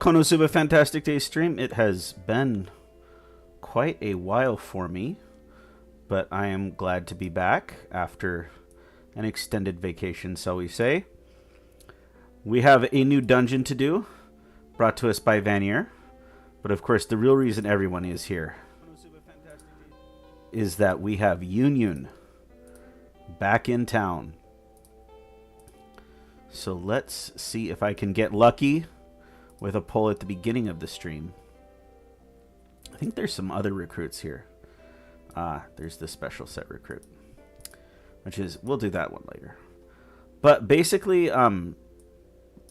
Konosuba Fantastic Day stream. It has been quite a while for me, but I am glad to be back after an extended vacation, shall we say. We have a new dungeon to do, brought to us by Vanier. But of course, the real reason everyone is here is that we have Yunyun back in town. So let's see if I can get lucky with a poll at the beginning of the stream. I think there's some other recruits here. There's the special set recruit, which is, we'll do that one later. But basically,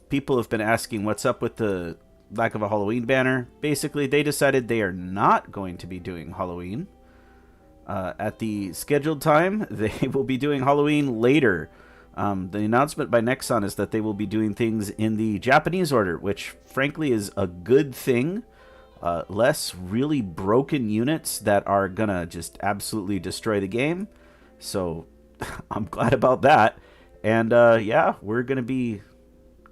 people have been asking what's up with the lack of a Halloween banner. Basically, they decided they are not going to be doing Halloween at the scheduled time. They will be doing Halloween later. The announcement by Nexon is that they will be doing things in the Japanese order, which frankly is a good thing. Less really broken units that are gonna just absolutely destroy the game. So I'm glad about that. And yeah, we're gonna be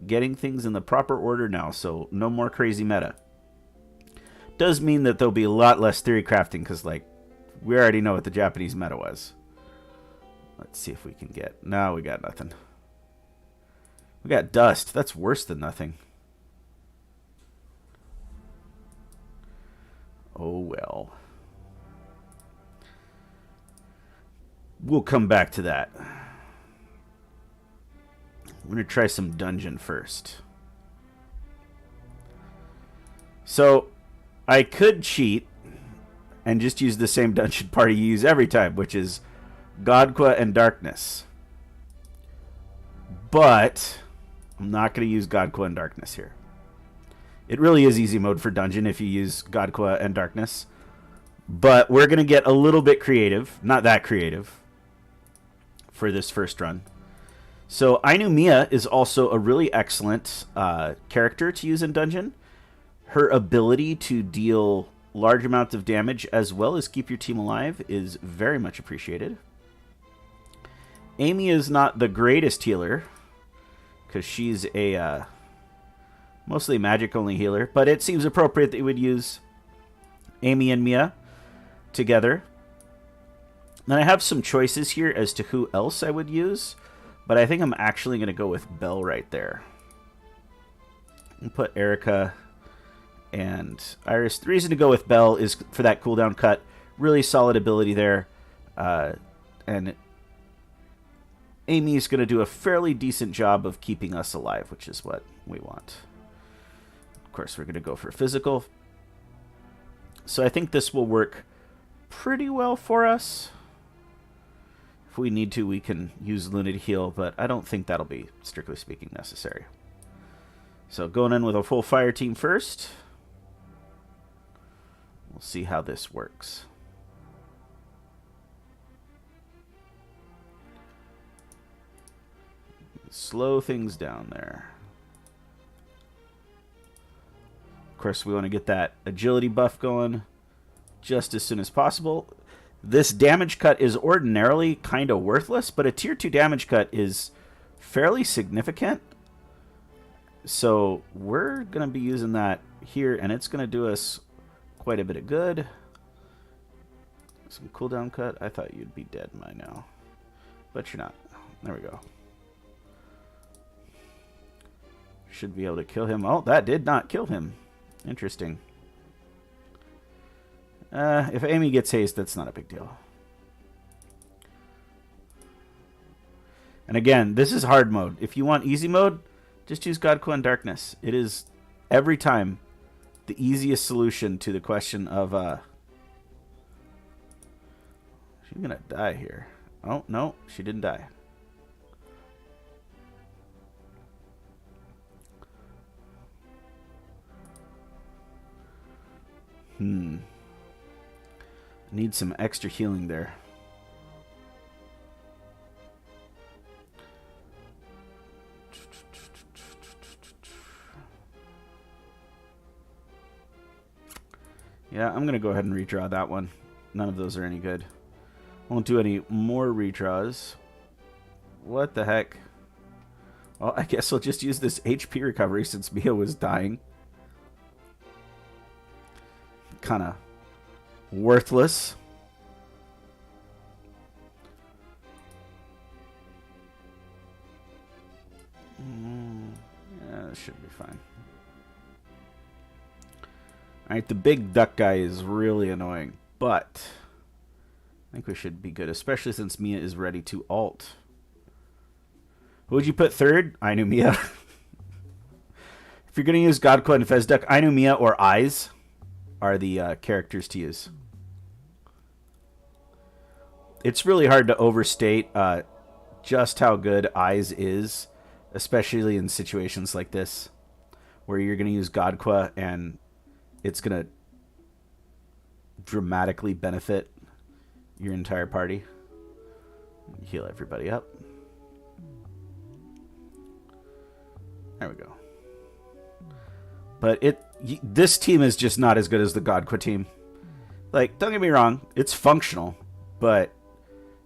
getting things in the proper order now, so no more crazy meta. Does mean that there'll be a lot less theory crafting, because like we already know what the Japanese meta was. Let's see if we can get... No, we got nothing. We got dust. That's worse than nothing. Oh, well. We'll come back to that. I'm going to try some dungeon first. So, I could cheat and just use the same dungeon party you use every time, which is Godqua and Darkness. But I'm not going to use Godqua and Darkness here. It really is easy mode for dungeon if you use Godqua and Darkness. But we're going to get a little bit creative. Not that creative for this first run. So Ainu Mia is also a really excellent character to use in dungeon. Her ability to deal large amounts of damage as well as keep your team alive is very much appreciated. Amy is not the greatest healer because she's a mostly magic-only healer, but it seems appropriate that you would use Amy and Mia together. Then I have some choices here as to who else I would use, but I think I'm actually going to go with Belle right there. And put Erica and Iris. The reason to go with Belle is for that cooldown cut. Really solid ability there. And Amy's going to do a fairly decent job of keeping us alive, which is what we want. Of course, we're going to go for physical. So I think this will work pretty well for us. If we need to, we can use Luna to heal, but I don't think that'll be, strictly speaking, necessary. So going in with a full fire team first. We'll see how this works. Slow things down there. Of course, we want to get that agility buff going just as soon as possible. This damage cut is ordinarily kind of worthless, but a tier 2 damage cut is fairly significant. So we're going to be using that here, and it's going to do us quite a bit of good. Some cooldown cut. I thought you'd be dead by now, but you're not. There we go. Should be able to kill him. Oh, that did not kill him. Interesting. If Amy gets haste, that's not a big deal. And again, this is hard mode. If you want easy mode, just use Godqua and Darkness. It is, every time, the easiest solution to the question of... She's going to die here. Oh, no, she didn't die. Need some extra healing there. Yeah, I'm going to go ahead and redraw that one. None of those are any good. Won't do any more redraws. What the heck? Well, I guess I'll just use this HP recovery since Mia was dying. kind of worthless. Yeah, this should be fine. Alright, the big duck guy is really annoying, but I think we should be good, especially since Mia is ready to ult. Who would you put third? I knew Mia. If you're going to use Godqua and Fezduck, I knew Mia or Eyes are the characters to use. It's really hard to overstate just how good Eyes is, especially in situations like this, where you're going to use Godqua and it's going to dramatically benefit your entire party. Heal everybody up. There we go. But this team is just not as good as the Godqua team. Like, don't get me wrong, it's functional, but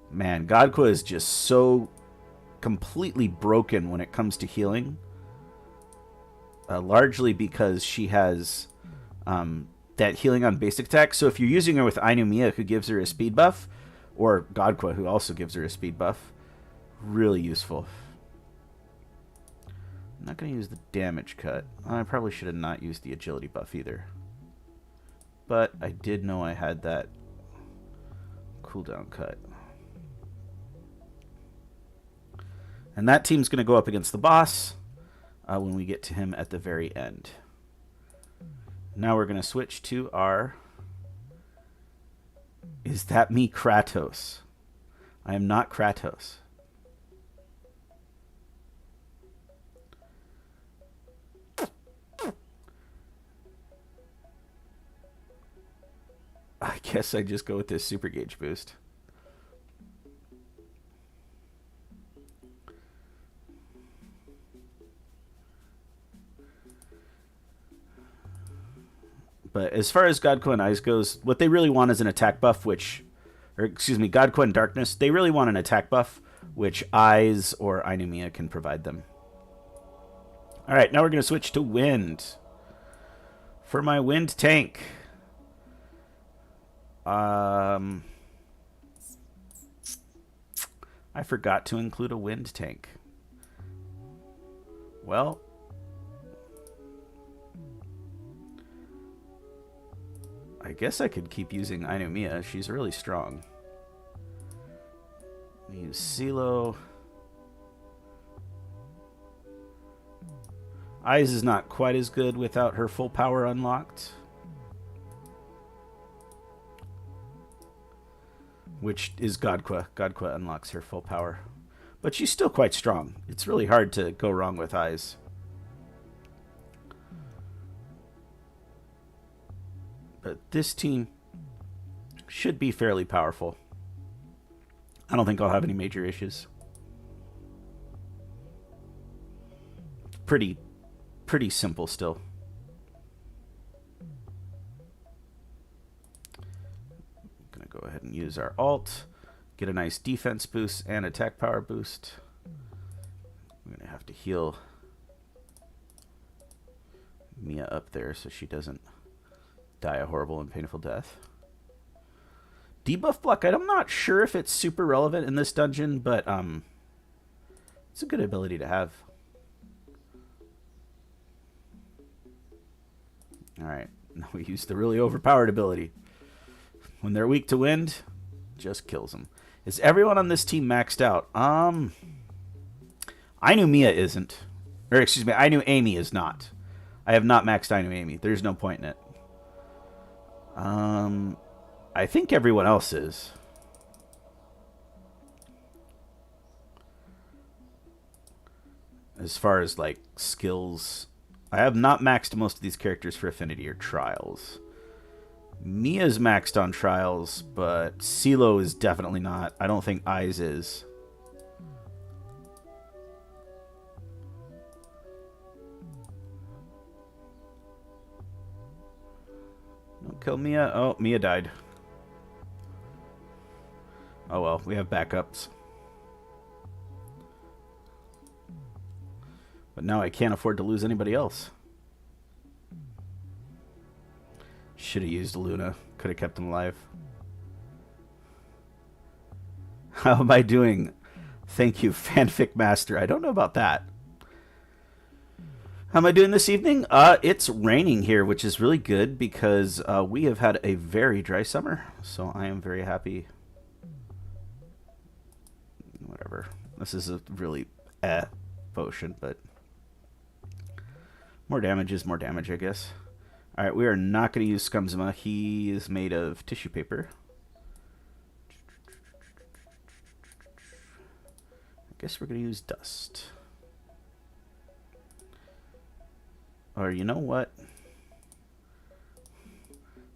man, Godqua is just so completely broken when it comes to healing. Largely because she has that healing on basic attack. So if you're using her with Ainu Mia, who gives her a speed buff, or Godqua, who also gives her a speed buff, really useful. I'm not going to use the damage cut. I probably should have not used the agility buff either. But I did know I had that cooldown cut. And that team's going to go up against the boss when we get to him at the very end. Now we're going to switch to our... Is that me, Kratos? I am not Kratos. I guess I just go with this super gauge boost. But as far as Godqua and Eyes goes, what they really want is an attack buff, Godqua and Darkness, they really want an attack buff, which Eyes or Ainu Mia can provide them. Alright, now we're going to switch to Wind. For my Wind tank... I forgot to include a wind tank. Well, I guess I could keep using Ainu Mia. She's really strong. Use CeeLo. Eyes is not quite as good without her full power unlocked. Which is Godqua. Godqua unlocks her full power. But she's still quite strong. It's really hard to go wrong with Eyes. But this team should be fairly powerful. I don't think I'll have any major issues. Pretty simple still. Go ahead and use our ult, get a nice defense boost and attack power boost. We're going to have to heal Mia up there so she doesn't die a horrible and painful death. Debuff block, I'm not sure if it's super relevant in this dungeon, but it's a good ability to have. Alright, now we use the really overpowered ability. When they're weak to wind, just kills them. Is everyone on this team maxed out? Ainu Mia isn't. Or excuse me, Ainu Amy is not. I have not maxed Ainu Amy. There's no point in it. I think everyone else is. As far as like skills, I have not maxed most of these characters for Affinity or Trials. Mia's maxed on Trials, but CeeLo is definitely not. I don't think Eyes is. Don't kill Mia. Oh, Mia died. Oh well, we have backups. But now I can't afford to lose anybody else. Should have used Luna. Could have kept him alive. How am I doing? Thank you, Fanfic Master. I don't know about that. How am I doing this evening? It's raining here, which is really good because we have had a very dry summer. So I am very happy. Whatever. This is a really potion, but more damage is more damage, I guess. Alright, we are not going to use Scumzima. He is made of tissue paper. I guess we're going to use dust. Or you know what?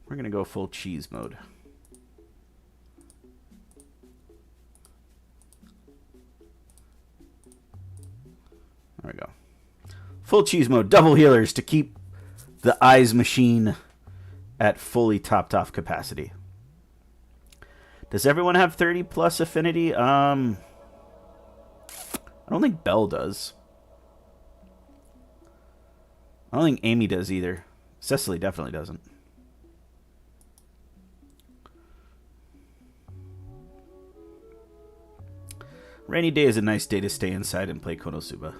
We're going to go full cheese mode. There we go. Full cheese mode, double healers to keep the eyes machine at fully topped off capacity. Does everyone have 30 plus affinity? I don't think Belle does. I don't think Amy does either. Cecily definitely doesn't. Rainy day is a nice day to stay inside and play Konosuba.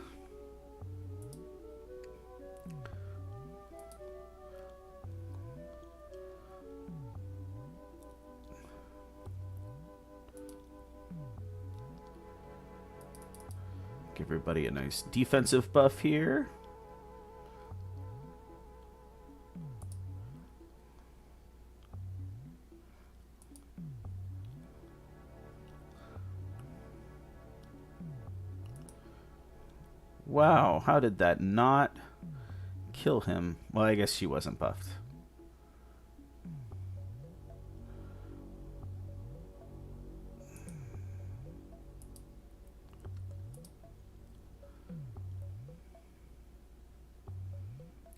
Give everybody a nice defensive buff here. Wow, how did that not kill him? Well, I guess she wasn't buffed.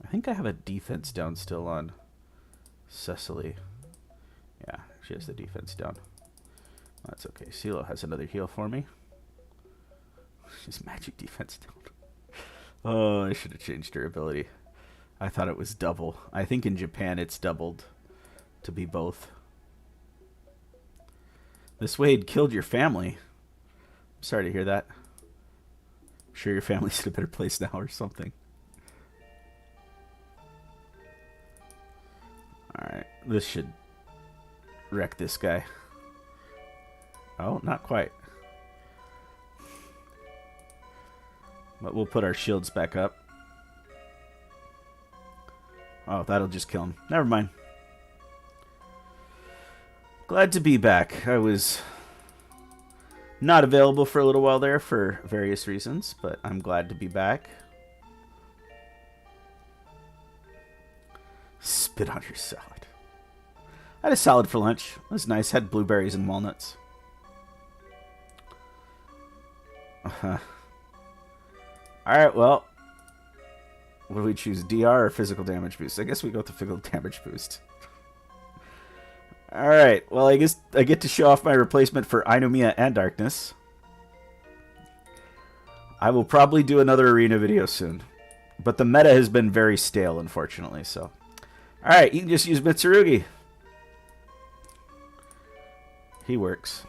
I think I have a defense down still on Cecily. Yeah, she has the defense down. That's okay. CeeLo has another heal for me. She's magic defense down. Oh, I should have changed her ability. I thought it was double. I think in Japan it's doubled to be both. This Wade killed your family. I'm sorry to hear that. I'm sure your family's in a better place now or something. Alright, this should wreck this guy. Oh, not quite. But we'll put our shields back up. Oh, that'll just kill him. Never mind. Glad to be back. I was not available for a little while there for various reasons, but I'm glad to be back. Spit on your salad. I had a salad for lunch. It was nice. Had blueberries and walnuts. Alright, well. What do we choose? DR or physical damage boost? I guess we go with the physical damage boost. Alright, well, I guess I get to show off my replacement for Ainomiya and Darkness. I will probably do another arena video soon. But the meta has been very stale, unfortunately, so. Alright, you can just use Mitsurugi. He works.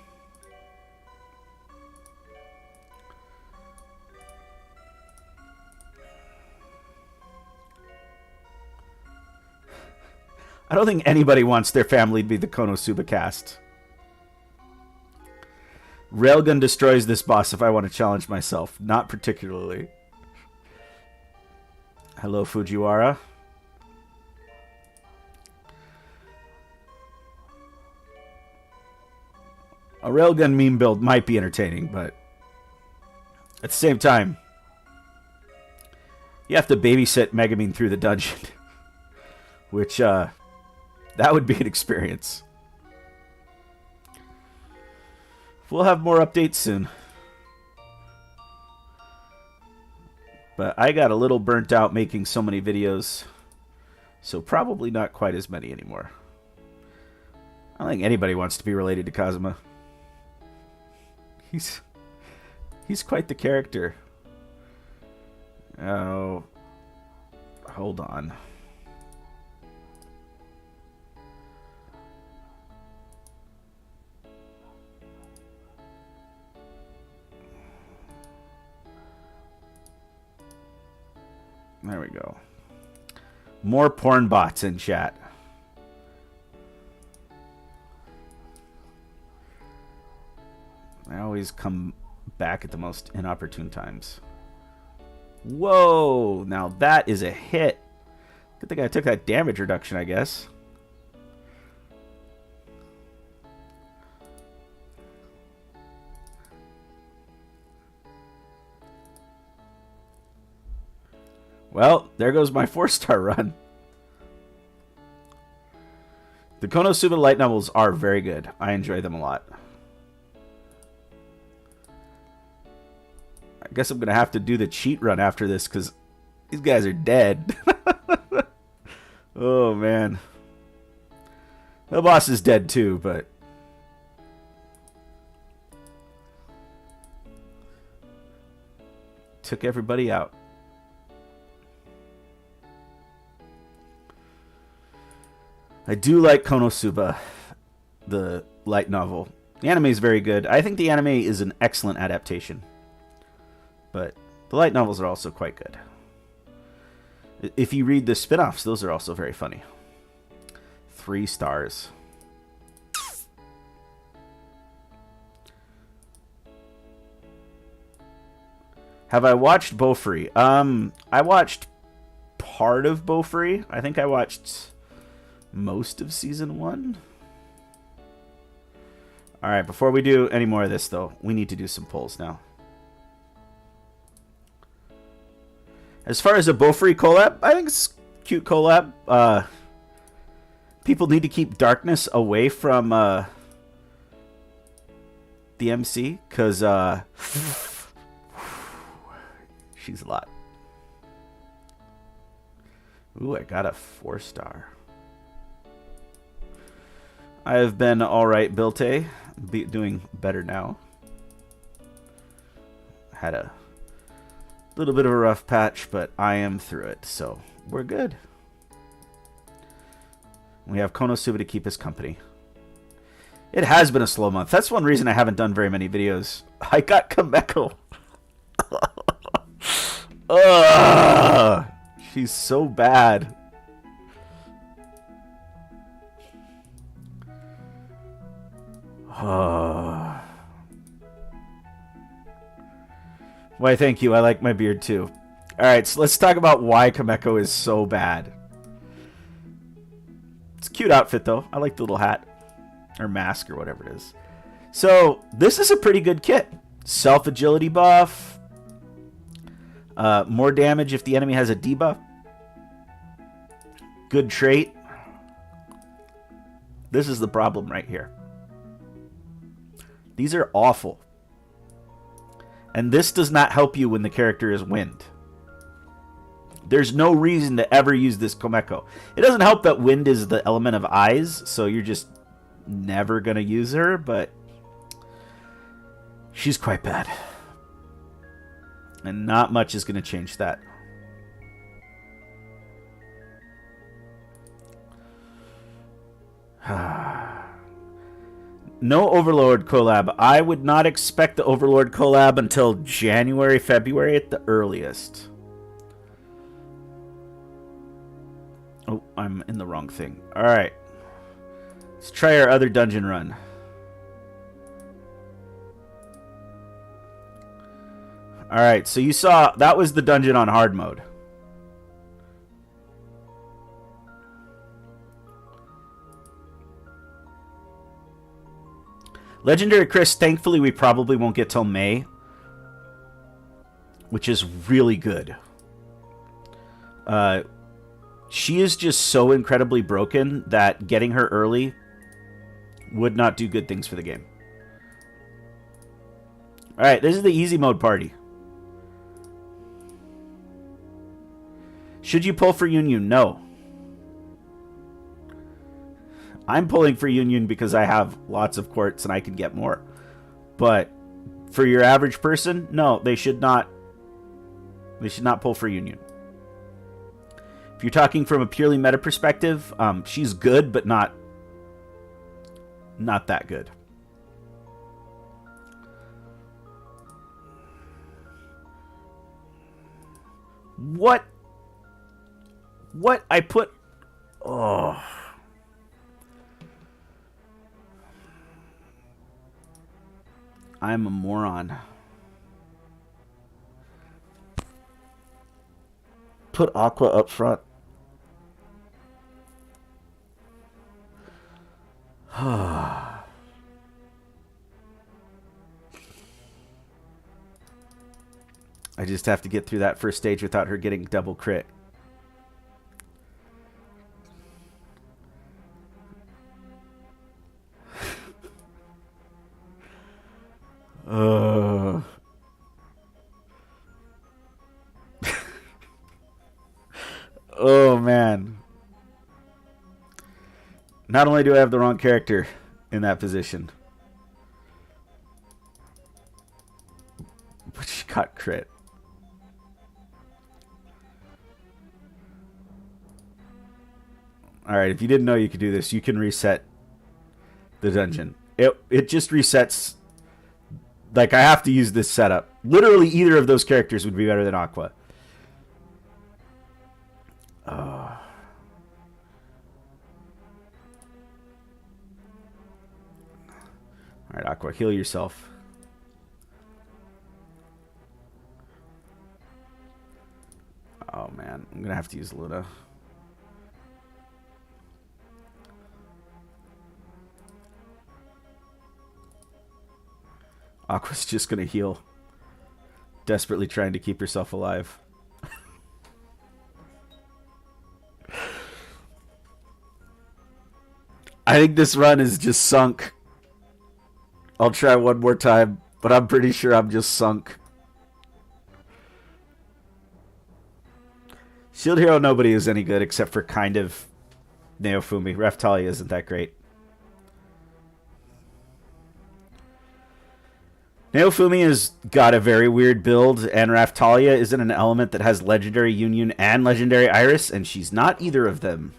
I don't think anybody wants their family to be the Konosuba cast. Railgun destroys this boss if I want to challenge myself. Not particularly. Hello, Fujiwara. A railgun meme build might be entertaining, but at the same time, you have to babysit Megumin through the dungeon. Which, that would be an experience. We'll have more updates soon. But I got a little burnt out making so many videos. So probably not quite as many anymore. I don't think anybody wants to be related to Kazuma. He's quite the character. Oh. Hold on. There we go. More porn bots in chat. I always come back at the most inopportune times. Whoa! Now that is a hit. Good thing I took that damage reduction, I guess. Well, there goes my 4-star run. The Konosuba light novels are very good. I enjoy them a lot. I guess I'm going to have to do the cheat run after this because these guys are dead. Oh, man. The boss is dead too, but... took everybody out. I do like Konosuba, the light novel. The anime is very good. I think the anime is an excellent adaptation. But the light novels are also quite good. If you read the spin-offs, those are also very funny. 3 stars. Have I watched Bofuri? I watched part of Bofuri. I think I watched most of season 1. Alright, before we do any more of this, though, we need to do some polls now. As far as a Bofuri collab, I think it's a cute collab. People need to keep darkness away from the MC, because she's a lot. Ooh, I got a 4-star. I have been alright, Bilte. Doing better now. Had a little bit of a rough patch, but I am through it, so we're good. We have Konosuba to keep us company. It has been a slow month. That's one reason I haven't done very many videos. I got Kameko. Ugh, she's so bad. Why, thank you. I like my beard too. Alright, so let's talk about why Kameko is so bad. It's a cute outfit though. I like the little hat. Or mask or whatever it is. So, this is a pretty good kit. Self-agility buff. More damage if the enemy has a debuff. Good trait. This is the problem right here. These are awful. And this does not help you when the character is wind. There's no reason to ever use this Kameko. It doesn't help that wind is the element of eyes, so you're just never going to use her, but she's quite bad. And not much is going to change that. No Overlord collab. I would not expect the Overlord collab until January, February at the earliest. Oh, I'm in the wrong thing. Alright. Let's try our other dungeon run. Alright, so you saw that was the dungeon on hard mode. Legendary Chris, thankfully we probably won't get till May, which is really good. She is just so incredibly broken that getting her early would not do good things for the game. Alright, this is the easy mode party. Should you pull for Yunyun? No. I'm pulling for Yunyun because I have lots of quartz and I can get more. But for your average person, no, they should not. They should not pull for Yunyun. If you're talking from a purely meta perspective, she's good, but not that good. What What? I put... Oh. I'm a moron. Put Aqua up front. I just have to get through that first stage without her getting double crit. Oh, man. Not only do I have the wrong character in that position, but she got crit. Alright, if you didn't know you could do this, you can reset the dungeon. It just resets. Like, I have to use this setup. Literally, either of those characters would be better than Aqua. Alright, Aqua, heal yourself. Oh, man. I'm going to have to use Luna. Aqua's just going to heal. Desperately trying to keep herself alive. I think this run is just sunk. I'll try one more time, but I'm pretty sure I'm just sunk. Shield Hero, nobody is any good except for kind of Neofumi. Raphtalia isn't that great. Neofumi has got a very weird build, and Raphtalia isn't an element that has Legendary Yunyun and Legendary Iris, and she's not either of them.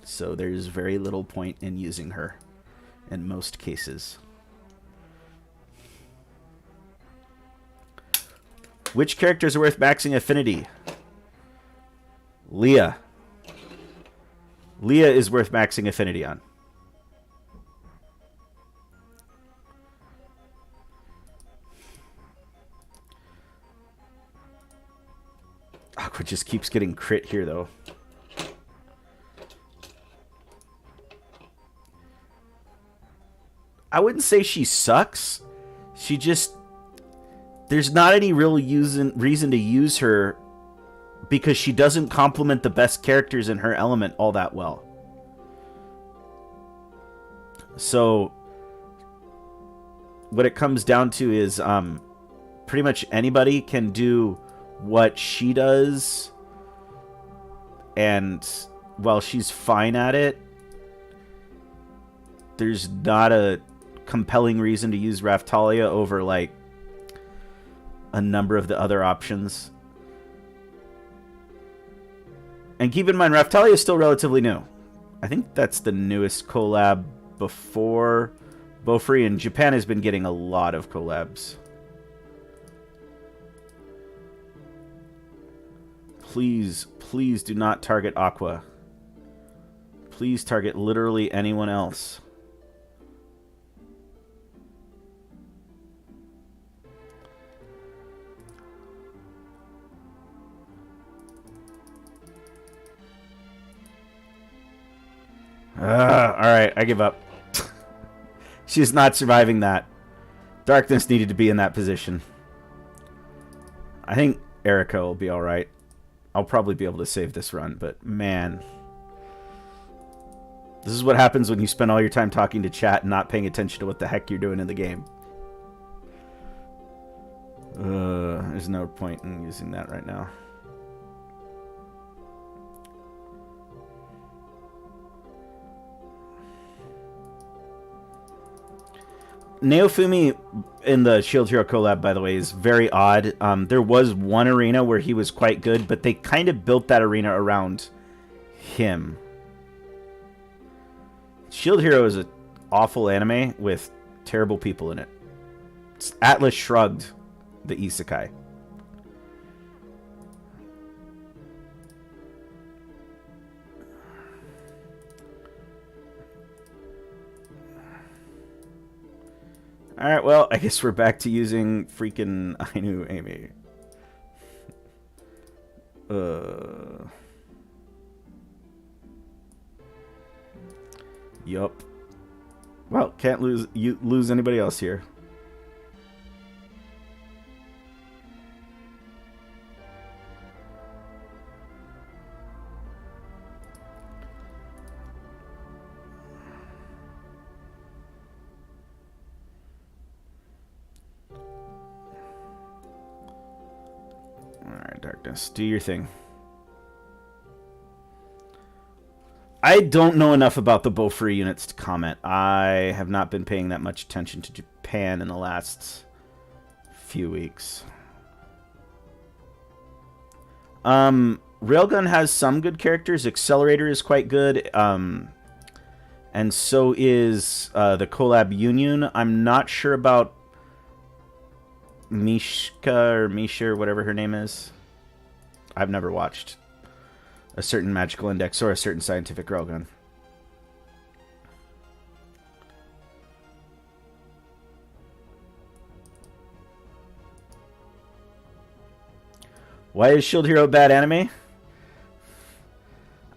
So there's very little point in using her in most cases. Which characters are worth maxing affinity? Leah. Leah is worth maxing affinity on. Aqua just keeps getting crit here, though. I wouldn't say she sucks. She just... There's not any real reason to use her because she doesn't complement the best characters in her element all that well. So, what it comes down to is pretty much anybody can do what she does, and while she's fine at it, there's not a compelling reason to use Raphtalia over, like, a number of the other options. And keep in mind, Raphtalia is still relatively new. I think that's the newest collab before Bofree, and Japan has been getting a lot of collabs. Please, please do not target Aqua. Please target literally anyone else. Alright, I give up. She's not surviving that. Darkness needed to be in that position. I think Erica will be alright. I'll probably be able to save this run, but man. This is what happens when you spend all your time talking to chat and not paying attention to what the heck you're doing in the game. There's no point in using that right now. Neofumi in the Shield Hero collab, by the way, is very odd. There was one arena where he was quite good, but they kind of built that arena around him. Shield Hero is an awful anime with terrible people in it. It's Atlas Shrugged, the isekai. Alright, well, I guess we're back to using freaking Ainu Amy. Yup. Well, can't lose anybody else here. Alright, Darkness, do your thing. I don't know enough about the Bofuri units to comment. I have not been paying that much attention to Japan in the last few weeks. Railgun has some good characters. Accelerator is quite good. And so is the collab Yunyun. I'm not sure about Mishka or Misha or whatever her name is. I've never watched a certain magical index or a certain scientific railgun. Why is Shield Hero a bad anime?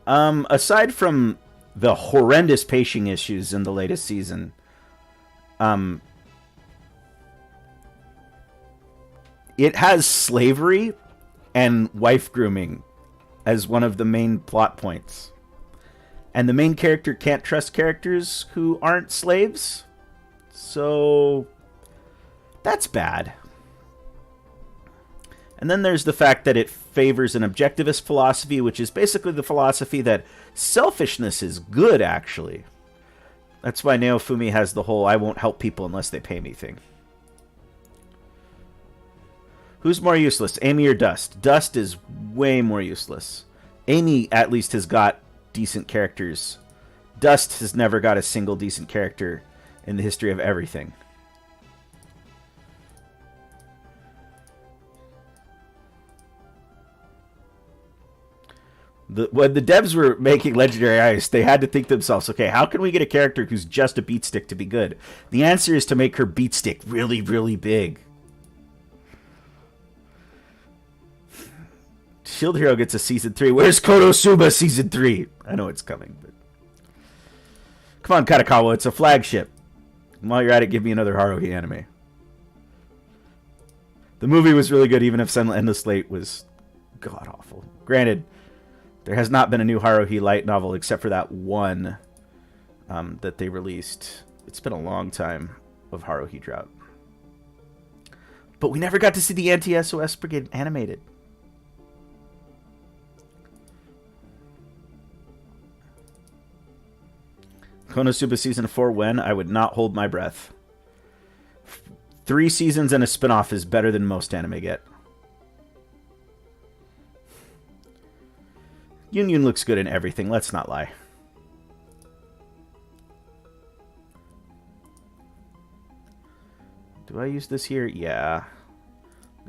Aside from the horrendous pacing issues in the latest season, it has slavery and wife grooming as one of the main plot points. And the main character can't trust characters who aren't slaves. So that's bad. And then there's the fact that it favors an objectivist philosophy, which is basically the philosophy that selfishness is good, actually. That's why Naofumi has the whole I won't help people unless they pay me thing. Who's more useless, Amy or Dust? Dust is way more useless. Amy, at least, has got decent characters. Dust has never got a single decent character in the history of everything. When the devs were making Legendary Ice, they had to think to themselves, okay, how can we get a character who's just a beat stick to be good? The answer is to make her beat stick really, really big. Shield Hero gets a Season 3. Where's Konosuba Season 3? I know it's coming, but... Come on, Katakawa, it's a flagship. And while you're at it, give me another Haruhi anime. The movie was really good, even if Sunlit Endless Slate was god-awful. Granted, there has not been a new Haruhi light novel except for that one that they released. It's been a long time of Haruhi drought. But we never got to see the Anti-SOS Brigade animated. Konosuba Season 4 when? I would not hold my breath. 3 seasons and a spinoff is better than most anime get. Yunyun looks good in everything, let's not lie. Do I use this here? Yeah.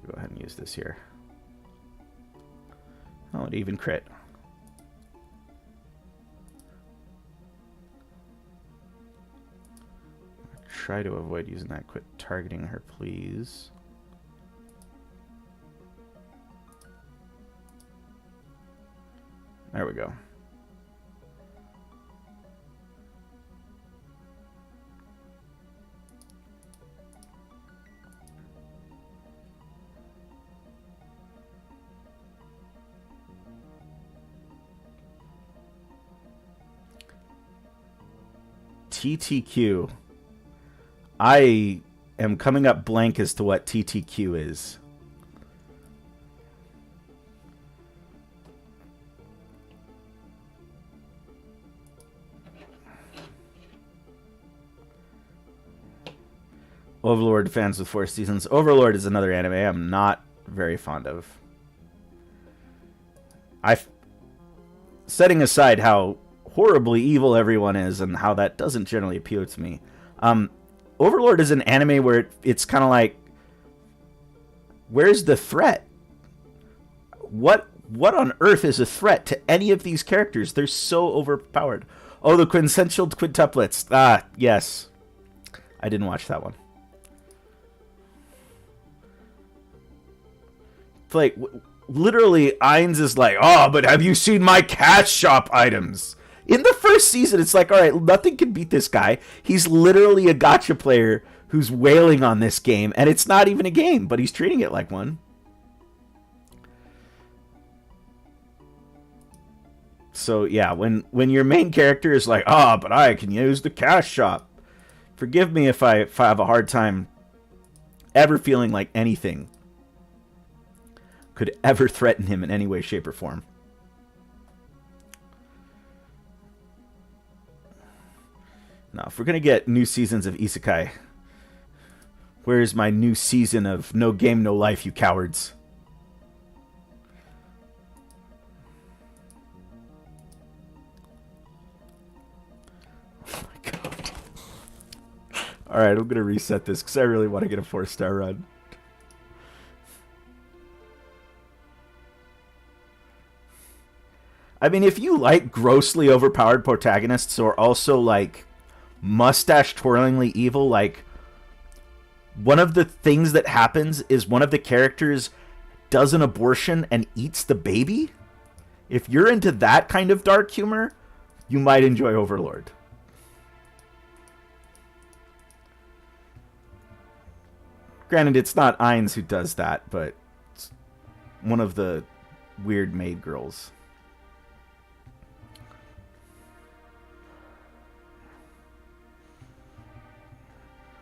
Go ahead and use this here. Oh, it even crit. Try to avoid using that. Quit targeting her, please. There we go. TTQ. I am coming up blank as to what TTQ is. Overlord fans with 4 seasons. Overlord is another anime I'm not very fond of. Setting aside how horribly evil everyone is and how that doesn't generally appeal to me. Overlord is an anime where it's kind of like, where's the threat? What on earth is a threat to any of these characters? They're so overpowered. Oh, the quintessential quintuplets. Ah, yes. I didn't watch that one. like, literally, Ainz is like, oh, but have you seen my cash shop items? In the first season, it's like, all right, nothing can beat this guy. He's literally a gacha player who's wailing on this game, and it's not even a game, but he's treating it like one. So, yeah, when your main character is like, oh, but I can use the cash shop. Forgive me if I have a hard time ever feeling like anything could ever threaten him in any way, shape, or form. Now, if we're going to get new seasons of Isekai, where's my new season of No Game, No Life, you cowards? Oh my god. Alright, I'm going to reset this because I really want to get a 4-star run. I mean, if you like grossly overpowered protagonists or also like mustache twirlingly evil, like one of the things that happens is one of the characters does an abortion and eats the baby. If you're into that kind of dark humor, you might enjoy Overlord. Granted, it's not Ainz who does that, but it's one of the weird maid girls.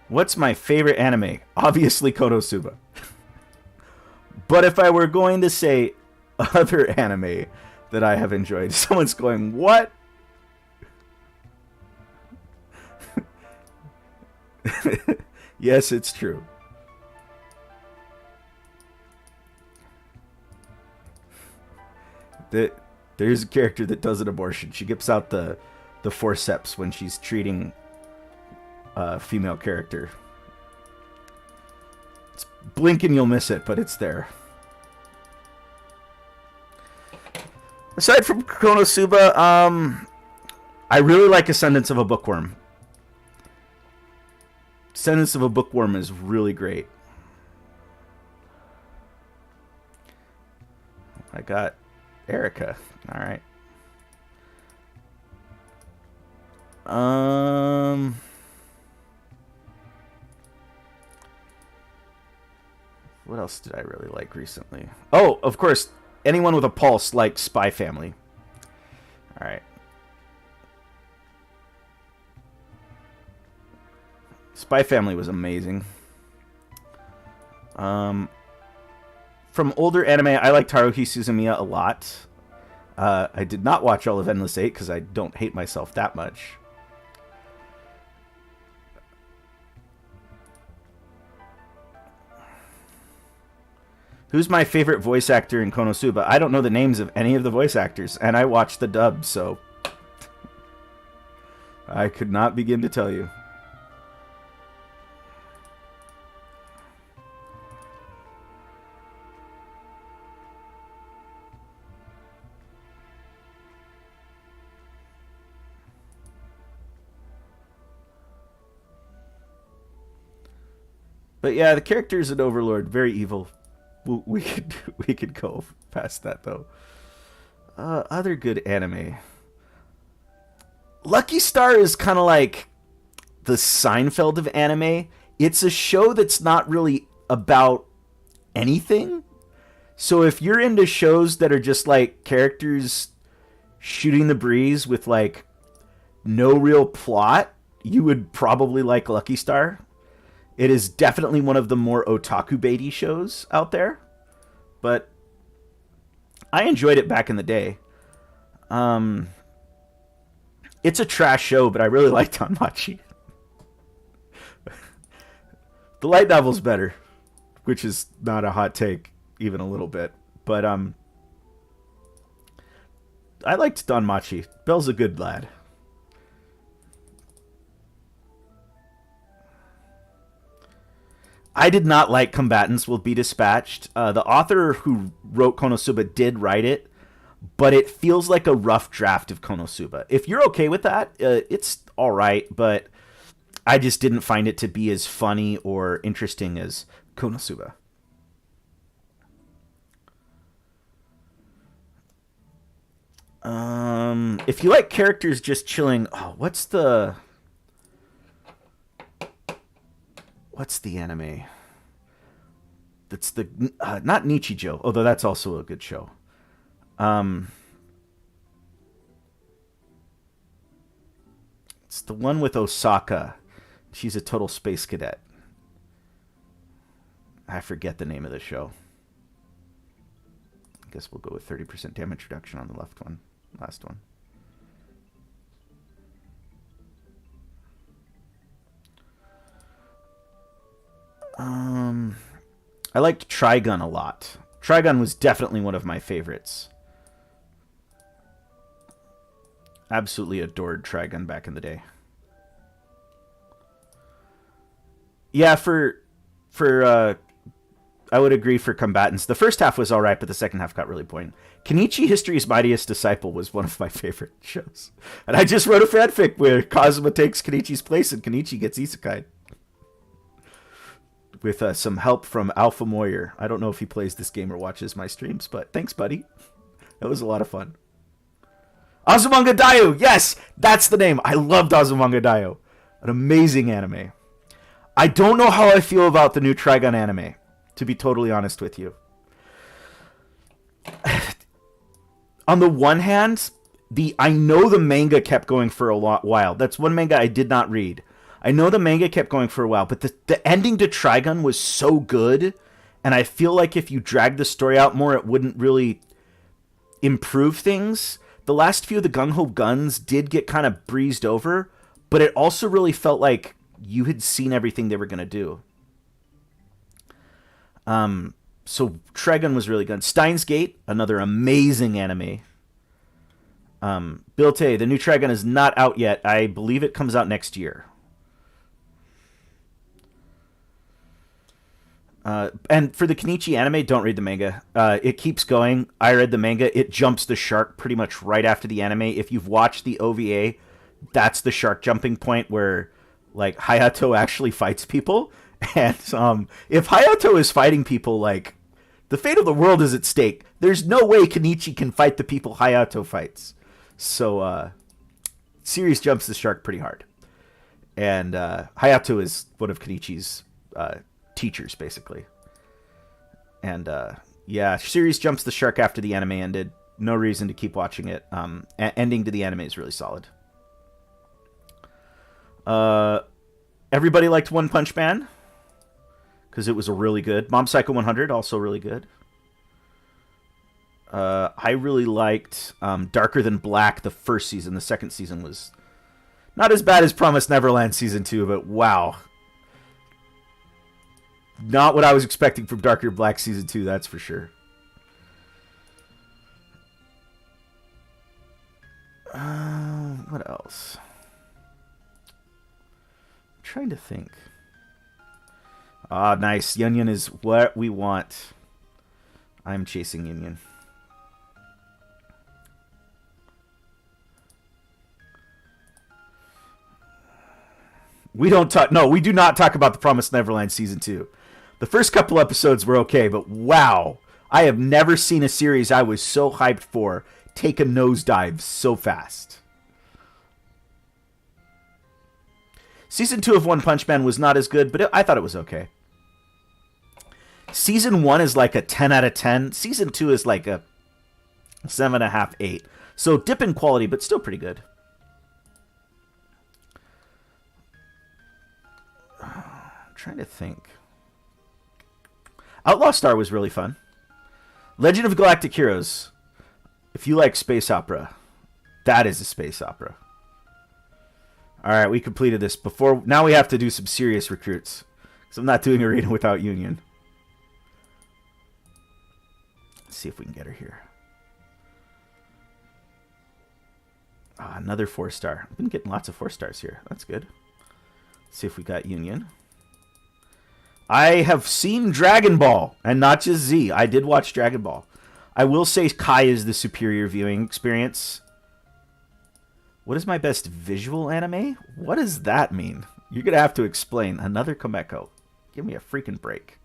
What's my favorite anime? Obviously Konosuba. But if I were going to say other anime that I have enjoyed, someone's going, what? Yes, it's true. There's a character that does an abortion. She gets out the forceps when she's treating female character. It's blink and you'll miss it, but it's there. Aside from Konosuba, I really like Ascendance of a Bookworm. Ascendance of a Bookworm is really great. I got Erica. All right. What else did I really like recently? Oh, of course, anyone with a pulse likes Spy Family. All right. Spy Family was amazing. From older anime, I liked Haruhi Suzumiya a lot. I did not watch all of Endless 8 because I don't hate myself that much. Who's my favorite voice actor in Konosuba? I don't know the names of any of the voice actors, and I watched the dub, so I could not begin to tell you. But yeah, the characters in Overlord, very evil. We could go past that though. Other good anime. Lucky Star is kind of like the Seinfeld of anime. It's a show that's not really about anything. So if you're into shows that are just like characters shooting the breeze with like no real plot, you would probably like Lucky Star. It is definitely one of the more otaku baity shows out there, but I enjoyed it back in the day. It's a trash show, but I really like Danmachi. The light novel's better, which is not a hot take, even a little bit. But I liked Danmachi. Bell's a good lad. I did not like Combatants Will Be Dispatched. The author who wrote Konosuba did write it, but it feels like a rough draft of Konosuba. If you're okay with that, it's all right, but I just didn't find it to be as funny or interesting as Konosuba. If you like characters just chilling, what's the anime? That's the not Nichijou, although that's also a good show. It's the one with Osaka. She's a total space cadet. I forget the name of the show. I guess we'll go with 30% damage reduction on the last one. I liked Trigun a lot. Trigun was definitely one of my favorites. Absolutely adored Trigun back in the day. Yeah, I would agree for combatants. The first half was all right, but the second half got really boring. Kenichi History's Mightiest Disciple was one of my favorite shows. And I just wrote a fanfic where Kazuma takes Kenichi's place and Kenichi gets isekai. With some help from Alpha Moyer. I don't know if he plays this game or watches my streams, but thanks, buddy. That was a lot of fun. Azumanga Daioh! Yes! That's the name! I loved Azumanga Daioh. An amazing anime. I don't know how I feel about the new Trigun anime, to be totally honest with you. On the one hand, I know the manga kept going for a while. That's one manga I did not read. I know the manga kept going for a while, but the ending to Trigun was so good, and I feel like if you dragged the story out more, it wouldn't really improve things. The last few of the Gung-Ho Guns did get kind of breezed over, but it also really felt like you had seen everything they were going to do. So Trigun was really good. Steins Gate, another amazing anime. Bilte, the new Trigun is not out yet. I believe it comes out next year. And for the Kenichi anime, don't read the manga. It keeps going. I read the manga. It jumps the shark pretty much right after the anime. If you've watched the OVA, that's the shark jumping point where like Hayato actually fights people. And if Hayato is fighting people, like the fate of the world is at stake. There's no way Kenichi can fight the people Hayato fights. So series jumps the shark pretty hard. And Hayato is one of Kenichi's teachers, basically. And yeah, series jumps the shark after the anime ended. No reason to keep watching it. Ending to the anime is really solid. Everybody liked One Punch Man because it was a really good. Mob Psycho 100 also really good. I really liked Darker Than Black, the first season. The second season was not as bad as Promised Neverland season 2, but wow. Not what I was expecting from Darker Than Black season 2, that's for sure. What else? I'm trying to think. Ah, nice. Yunyun is what we want. I'm chasing Yunyun. We don't talk. No, we do not talk about the Promised Neverland season 2. The first couple episodes were okay, but wow, I have never seen a series I was so hyped for take a nosedive so fast. Season 2 of One Punch Man was not as good, but I thought it was okay. Season 1 is like a 10 out of 10. Season 2 is like a 7.5, 8. So dip in quality, but still pretty good. I'm trying to think. Outlaw Star was really fun. Legend of Galactic Heroes. If you like space opera, that is a space opera. Alright, we completed this before. Now we have to do some serious recruits. Because I'm not doing Arena without Yunyun. Let's see if we can get her here. Ah, another 4-star. I've been getting lots of 4-stars here. That's good. Let's see if we got Yunyun. I have seen Dragon Ball, and not just Z. I did watch Dragon Ball. I will say Kai is the superior viewing experience. What is my best visual anime? What does that mean? You're going to have to explain. Another Komeko. Give me a freaking break.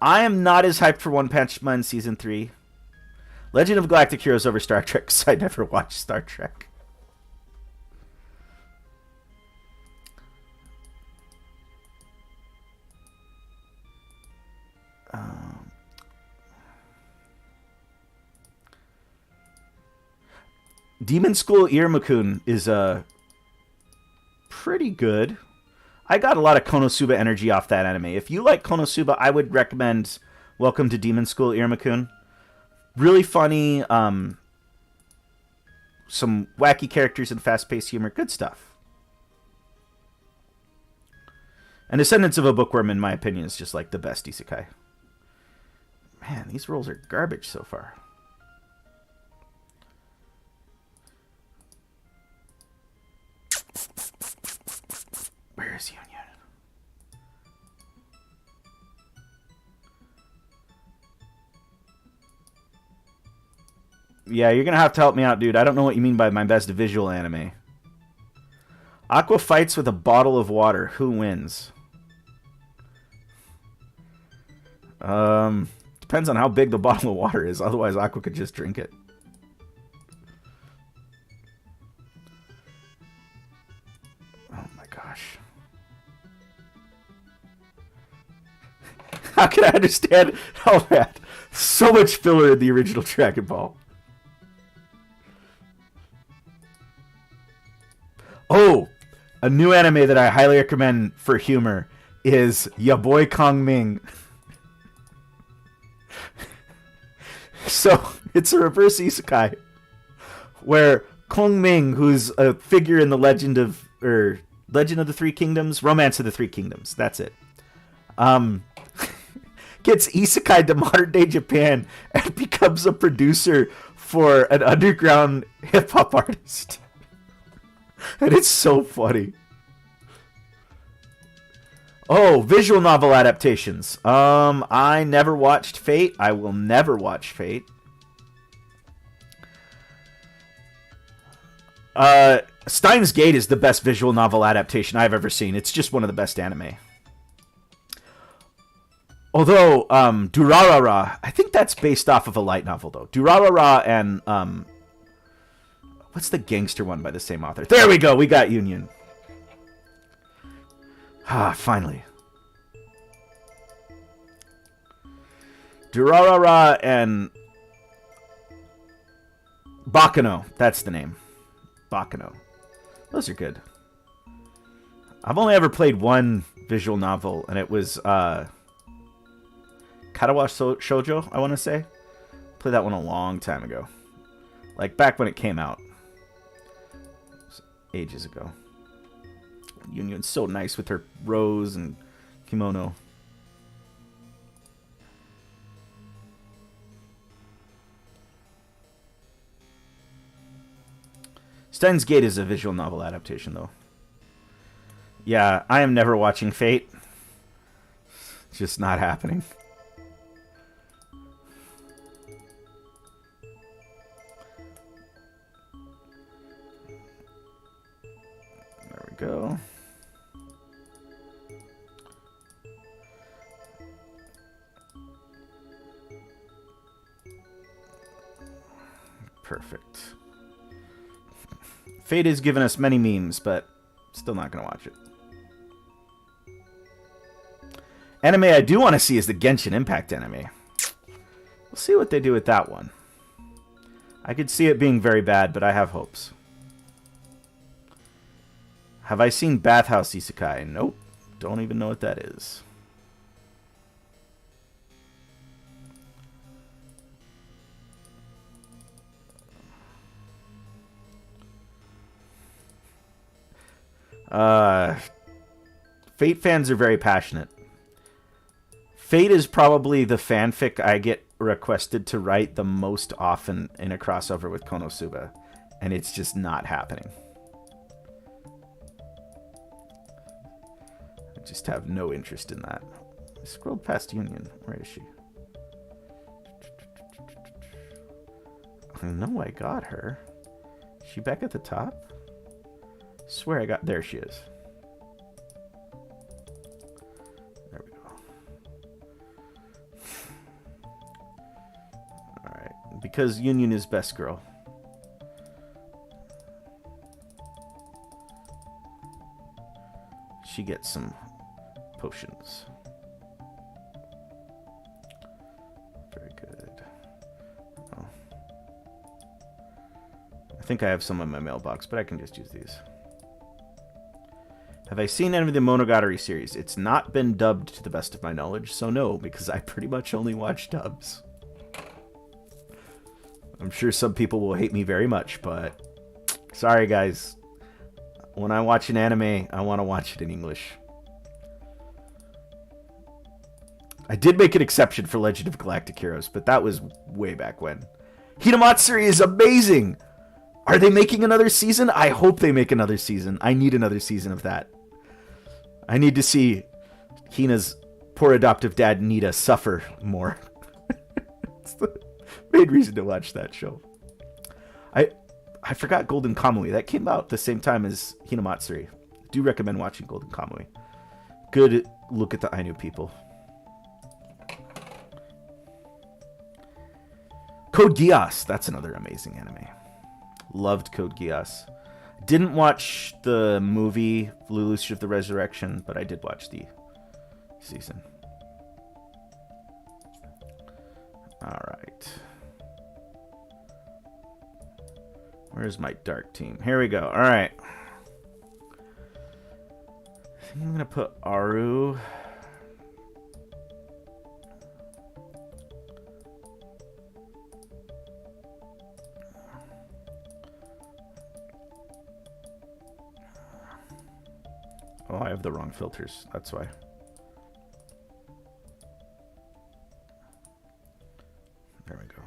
I am not as hyped for One Punch Man Season 3. Legend of Galactic Heroes over Star Trek, because I never watched Star Trek. Demon School Irmakun is pretty good. I got a lot of Konosuba energy off that anime. If you like Konosuba, I would recommend Welcome to Demon School Irmakun. Really funny, some wacky characters and fast-paced humor. Good stuff. And Descendants of a Bookworm, in my opinion, is just like the best isekai. Man, these rolls are garbage so far. Where is Yunyun? Yeah, you're gonna have to help me out, dude. I don't know what you mean by my best visual anime. Aqua fights with a bottle of water. Who wins? Depends on how big the bottle of water is. Otherwise, Aqua could just drink it. Oh my gosh. How can I understand all that? So much filler in the original Dragon Ball. Oh, a new anime that I highly recommend for humor is Ya Boy Kong Ming. So, it's a reverse isekai where Kong Ming, who's a figure in the Legend of the Three Kingdoms, Romance of the Three Kingdoms, that's it. Gets isekai to modern day Japan and becomes a producer for an underground hip hop artist. And it's so funny. Oh, visual novel adaptations. I never watched Fate. I will never watch Fate. Steins Gate is the best visual novel adaptation I've ever seen. It's just one of the best anime. Although, Durarara, I think that's based off of a light novel, though. Durarara and, what's the gangster one by the same author? There we go, we got Yunyun. Ah, finally. Durarara and Bakano, that's the name. Bakano. Those are good. I've only ever played one visual novel, and it was, Karawa Shoujo, I want to say. Played that one a long time ago. Like, back when it came out. Ages ago. Yunyun's so nice with her rose and kimono. Steins Gate is a visual novel adaptation, though. Yeah, I am never watching Fate. It's just not happening. There we go. Perfect. Fate has given us many memes, but still not going to watch it. Anime I do want to see is the Genshin Impact anime. We'll see what they do with that one. I could see it being very bad, but I have hopes. Have I seen Bathhouse Isekai? Nope. Don't even know what that is. Fate fans are very passionate. Fate is probably the fanfic I get requested to write the most often in a crossover with Konosuba, and it's just not happening. I just have no interest in that. I scrolled past Yunyun. Where is she? I know I got her. Is she back at the top? Swear I got... There she is. There we go. Alright. because Yunyun is best girl. She gets some potions. Very good. Oh. I think I have some in my mailbox, but I can just use these. Have I seen any of the Monogatari series? It's not been dubbed to the best of my knowledge, so no, because I pretty much only watch dubs. I'm sure some people will hate me very much, but sorry guys. When I watch an anime, I want to watch it in English. I did make an exception for Legend of Galactic Heroes, but that was way back when. Hinamatsuri is amazing! Are they making another season? I hope they make another season. I need another season of that. I need to see Hina's poor adoptive dad Nita suffer more. It's the main reason to watch that show. I forgot Golden Kamui. That came out the same time as Hinamatsuri. I do recommend watching Golden Kamui. Good look at the Ainu people. Code Geass. That's another amazing anime. Loved Code Geass. Didn't watch the movie Lulu's Shift of the Resurrection, but I did watch the season. Alright. Where's my dark team? Here we go. Alright. I think I'm going to put Aru. Oh, I have the wrong filters. That's why. There we go.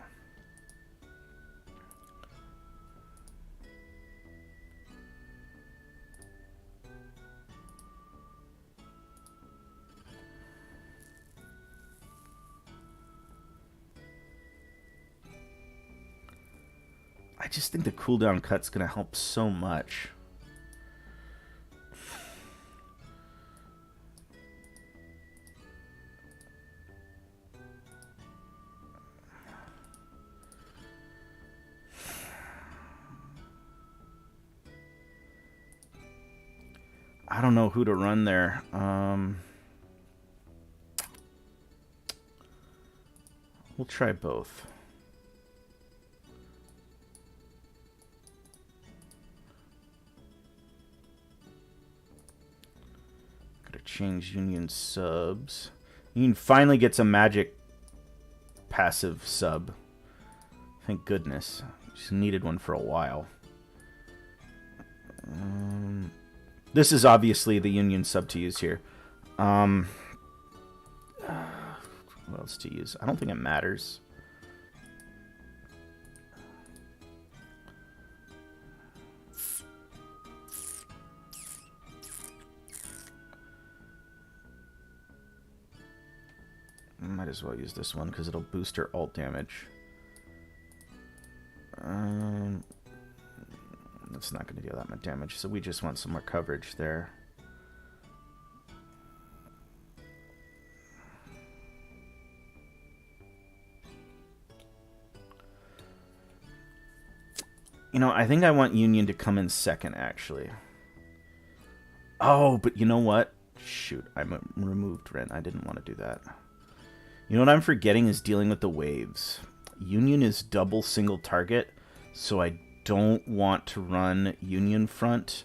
I just think the cooldown cut's going to help so much. I don't know who to run there. We'll try both. Gotta change Yunyun subs. Yunyun finally gets a magic passive sub. Thank goodness. Just needed one for a while. This is obviously the Yunyun sub to use here. What else to use? I don't think it matters. Might as well use this one because it'll boost her ult damage. That's not going to deal that much damage, so we just want some more coverage there. You know, I think I want Yunyun to come in second, actually. Oh, but you know what? Shoot, I removed Ren. I didn't want to do that. You know what I'm forgetting is dealing with the waves. Yunyun is double single target, so I don't want to run Yunyun front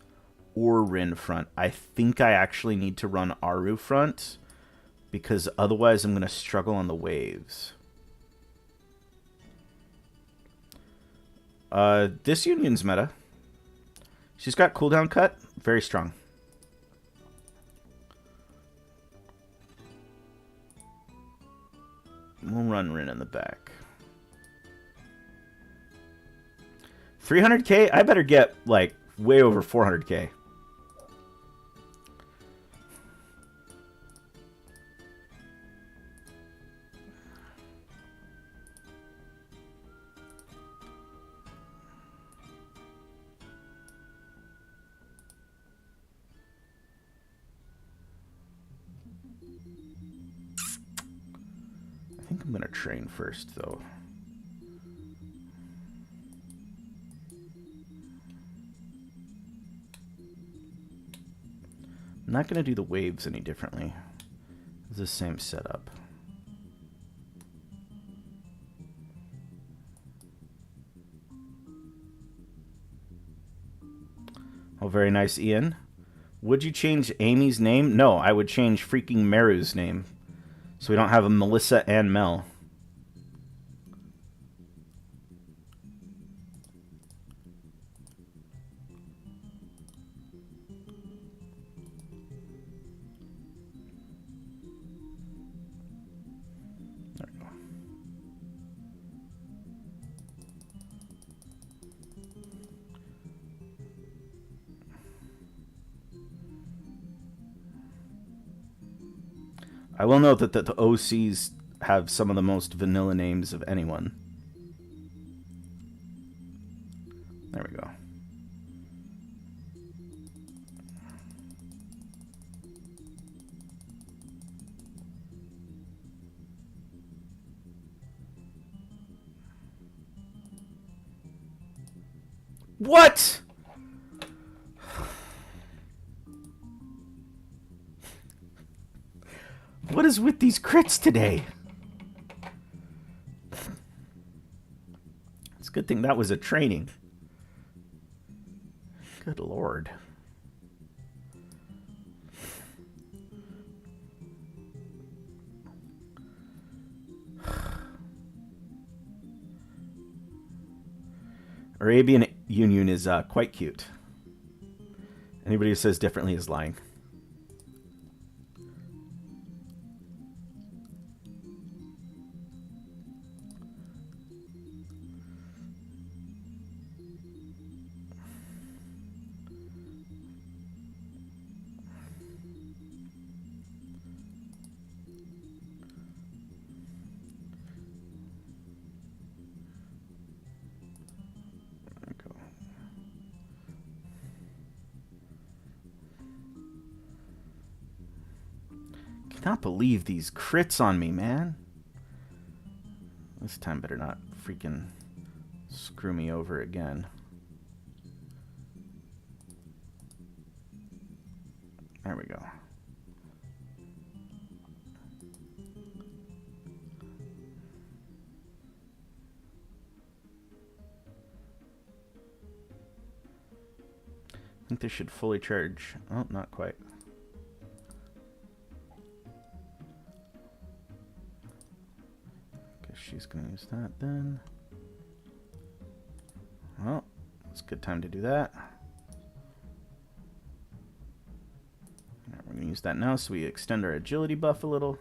or Rin front. I think I actually need to run Aru front because otherwise I'm going to struggle on the waves. This Yunyun's meta. She's got cooldown cut. Very strong. We'll run Rin in the back. 300k? I better get, like, way over 400k. I think I'm going to train first, though. not going to do the waves any differently. It's the same setup. Oh, very nice, Ian. Would you change Amy's name? No, I would change freaking Meru's name. So we don't have a Melissa and Mel. There we go. I will note that the OCs have some of the most vanilla names of anyone. There we go. What? What is with these crits today? It's a good thing that was a training. Good lord. Arabian Yunyun is quite cute. Anybody who says differently is lying. Cannot believe these crits on me, man. This time better not freaking screw me over again. There we go. I think this should fully charge. Oh, not quite. She's going to use that then. Well, it's a good time to do that. Right, we're going to use that now so we extend our agility buff a little.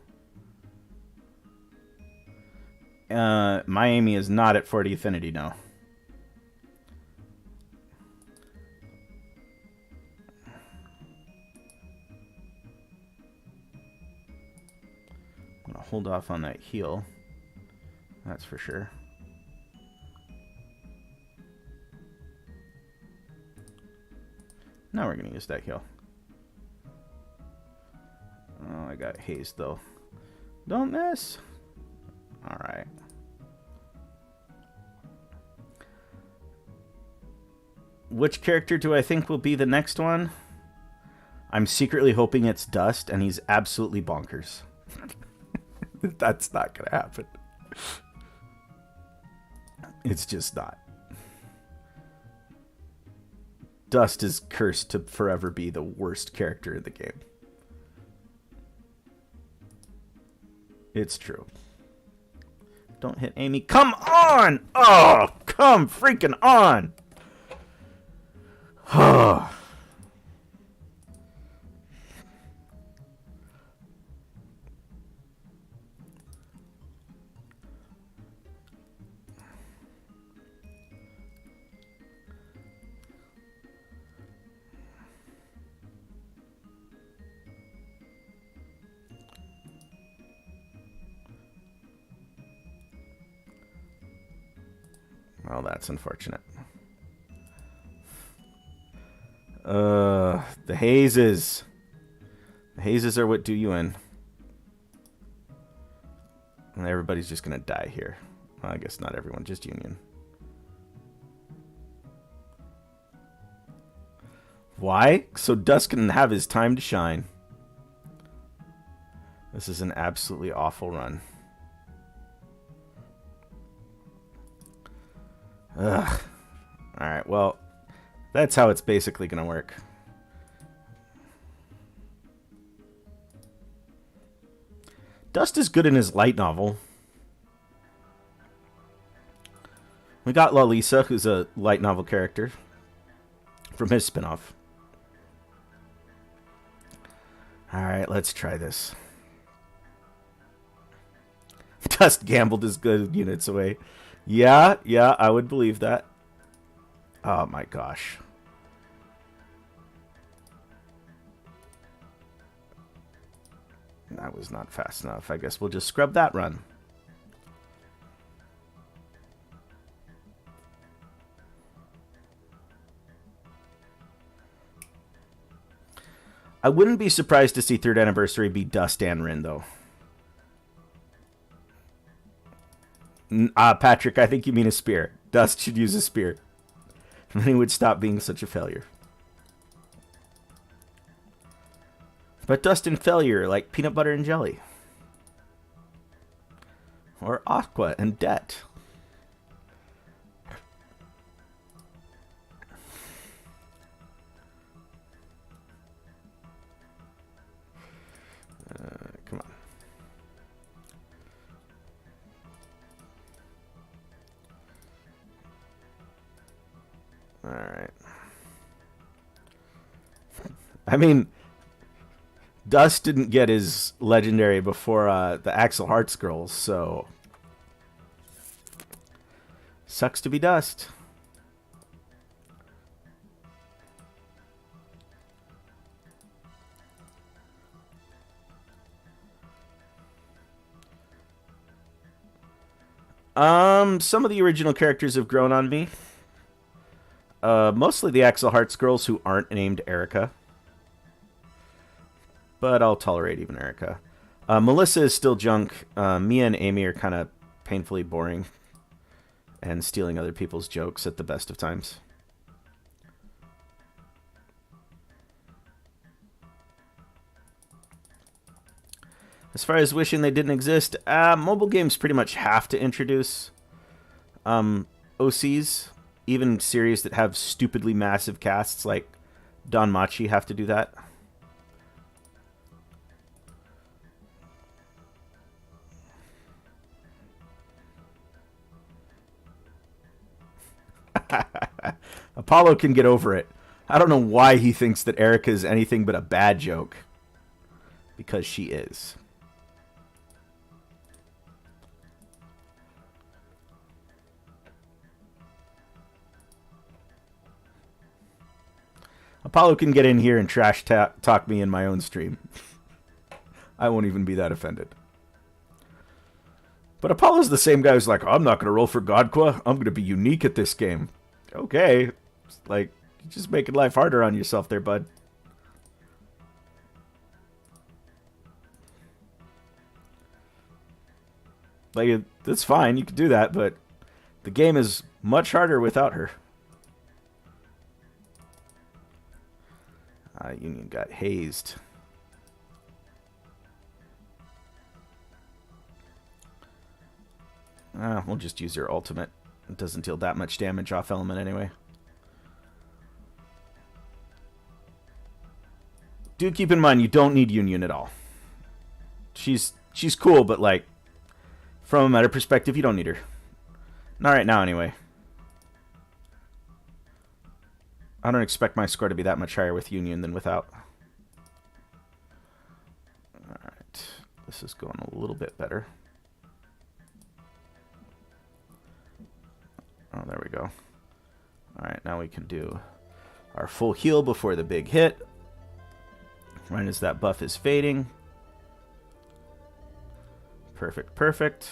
My Amy is not at 40 affinity now. I'm going to hold off on that heal. That's for sure. Now we're going to use that heal. Oh, I got haste though. Don't miss. Alright. Which character do I think will be the next one? I'm secretly hoping it's Dust, and he's absolutely bonkers. That's not going to happen. It's just not. Dust is cursed to forever be the worst character in the game. It's true. Don't hit Amy. Come on! Oh, come freaking on! Well, that's unfortunate. The hazes. The hazes are what do you in. And everybody's just gonna die here. Well, I guess not everyone, just Yunyun. Why? So Dust can have his time to shine. This is an absolutely awful run. Ugh. Alright, well, that's how it's basically going to work. Dust is good in his light novel. We got Lalisa, who's a light novel character from his spinoff. Alright, let's try this. Dust gambled his good units away. Yeah, I would believe that. Oh my gosh. That was not fast enough. I guess we'll just scrub that run. I wouldn't be surprised to see 3rd Anniversary be Dust and Rin, though. Patrick, I think you mean a spear. Dust should use a spear. And then he would stop being such a failure. But Dust and failure, like peanut butter and jelly. Or Aqua and debt. Come on. Alright. I mean, Dust didn't get his legendary before the Axel Hearts girls, so sucks to be Dust. Some of the original characters have grown on me. Mostly the Axel Hearts girls who aren't named Erica. But I'll tolerate even Erica. Melissa is still junk. Mia and Amy are kind of painfully boring. And stealing other people's jokes at the best of times. As far as wishing they didn't exist, mobile games pretty much have to introduce OCs. Even series that have stupidly massive casts like Danmachi have to do that. Apollo can get over it. I don't know why he thinks that Erica is anything but a bad joke. Because she is. Apollo can get in here and trash talk me in my own stream. I won't even be that offended. But Apollo's the same guy who's like, I'm not going to roll for Godqua. I'm going to be unique at this game. Okay. It's like, you're just making life harder on yourself there, bud. Like, that's fine. You can do that, but the game is much harder without her. Yunyun got hazed. We'll just use your ultimate. It doesn't deal that much damage off element anyway. Do keep in mind, you don't need Yunyun at all. She's cool, but like, from a meta perspective, you don't need her. Not right now, anyway. I don't expect my score to be that much higher with Yunyun than without. Alright. This is going a little bit better. Oh, there we go. Alright, now we can do our full heal before the big hit. Right as that buff is fading. Perfect, perfect.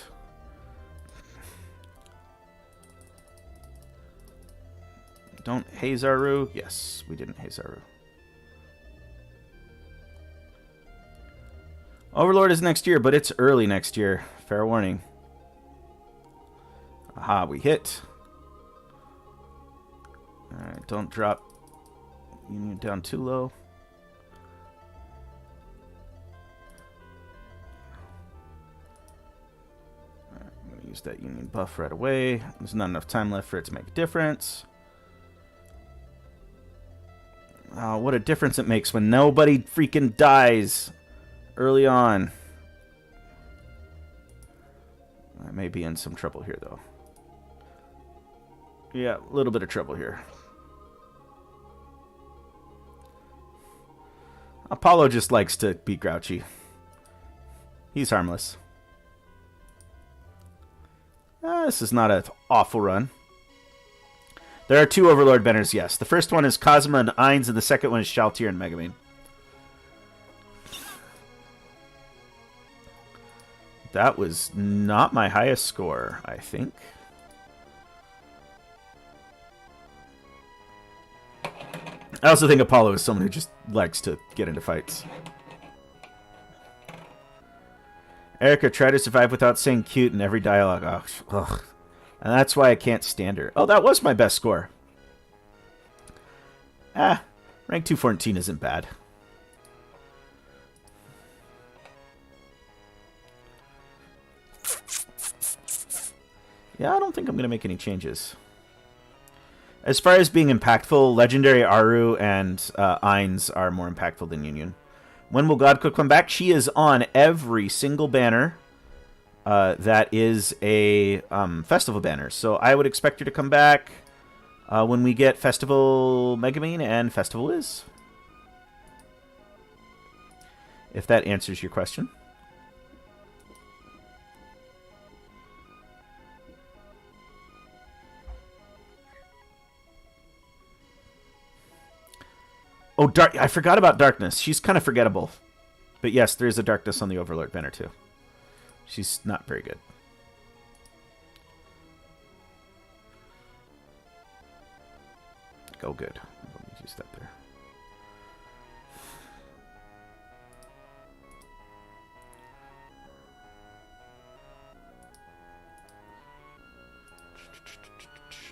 Don't haze Aru. Yes, we didn't haze Aru. Overlord is next year, but it's early next year. Fair warning. Aha, we hit. Alright, don't drop Yunyun down too low. Alright, I'm going to use that Yunyun buff right away. There's not enough time left for it to make a difference. Oh, what a difference it makes when nobody freaking dies early on. I may be in some trouble here, though. Yeah, a little bit of trouble here. Apollo just likes to be grouchy. He's harmless. This is not an awful run. There are 2 Overlord banners, yes. The first one is Cosma and Ainz, and the second one is Shaltir and Megumin. That was not my highest score, I think. I also think Apollo is someone who just likes to get into fights. Erica, try to survive without saying cute in every dialogue. Oh, ugh. And that's why I can't stand her. Oh, that was my best score. Rank 214 isn't bad. Yeah, I don't think I'm going to make any changes. As far as being impactful, Legendary Aru and Ainz are more impactful than Yunyun. When will Godcook come back? She is on every single banner that is a festival banner. So I would expect her to come back when we get Festival Megumin and Festival Liz. If that answers your question. Oh, I forgot about Darkness. She's kind of forgettable. But yes, there is a Darkness on the Overlord banner too. She's not very good. Go good. Let me use that there.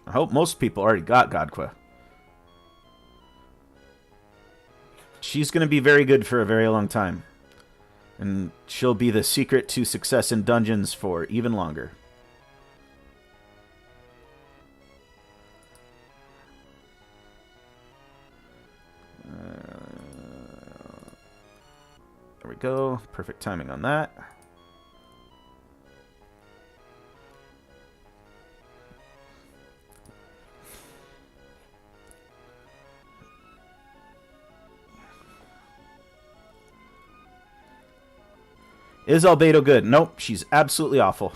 I hope most people already got Godqua. She's going to be very good for a very long time. And she'll be the secret to success in dungeons for even longer. There we go. Perfect timing on that. Is Albedo good? Nope, she's absolutely awful.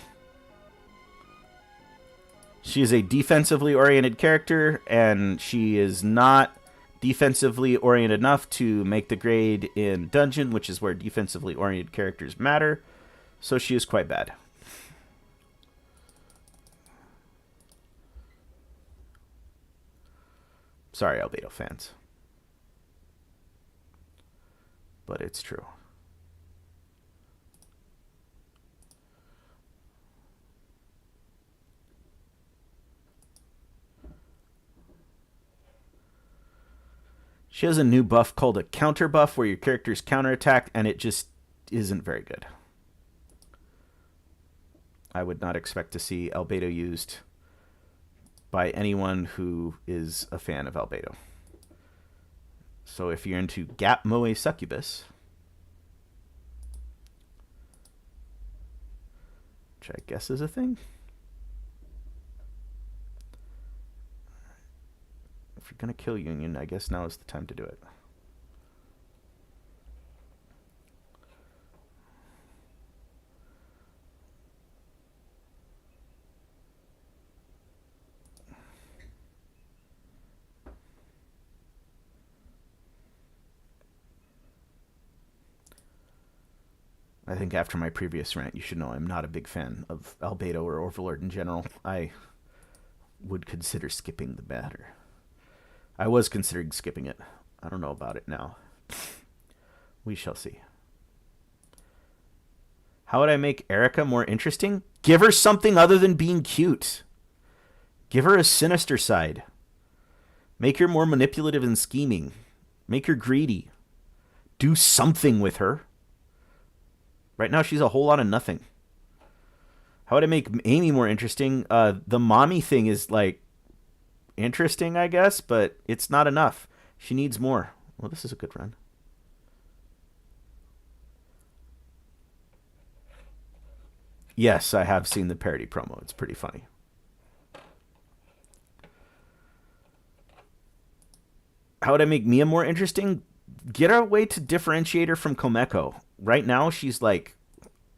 She is a defensively oriented character, and she is not defensively oriented enough to make the grade in Dungeon, which is where defensively oriented characters matter. So she is quite bad. Sorry, Albedo fans. But it's true. She has a new buff called a counter buff where your character's counterattacked, and it just isn't very good. I would not expect to see Albedo used by anyone who is a fan of Albedo. So if you're into Gap Moe Succubus, which I guess is a thing. If you're going to kill Yunyun, I guess now is the time to do it. I think after my previous rant, you should know I'm not a big fan of Albedo or Overlord in general. I would consider skipping the banner. I was considering skipping it. I don't know about it now. We shall see. How would I make Erica more interesting? Give her something other than being cute. Give her a sinister side. Make her more manipulative and scheming. Make her greedy. Do something with her. Right now, she's a whole lot of nothing. How would I make Amy more interesting? The mommy thing is, like, interesting, I guess, but it's not enough. She needs more. Well, this is a good run. Yes, I have seen the parody promo. It's pretty funny. How would I make Mia more interesting? Get a way to differentiate her from Komeko. Right now, she's like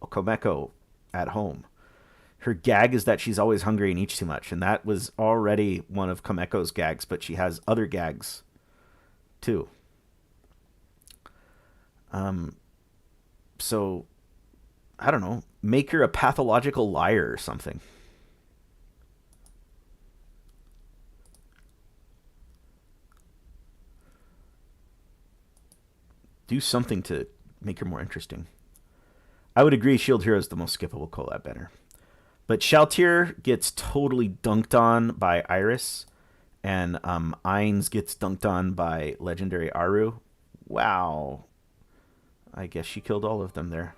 Komeko at home. Her gag is that she's always hungry and eats too much, and that was already one of Komeko's gags, but she has other gags too. So, I don't know. Make her a pathological liar or something. Do something to make her more interesting. I would agree Shield Hero is the most skippable collab banner. But Shaltir gets totally dunked on by Iris, and Ainz gets dunked on by Legendary Aru. Wow. I guess she killed all of them there.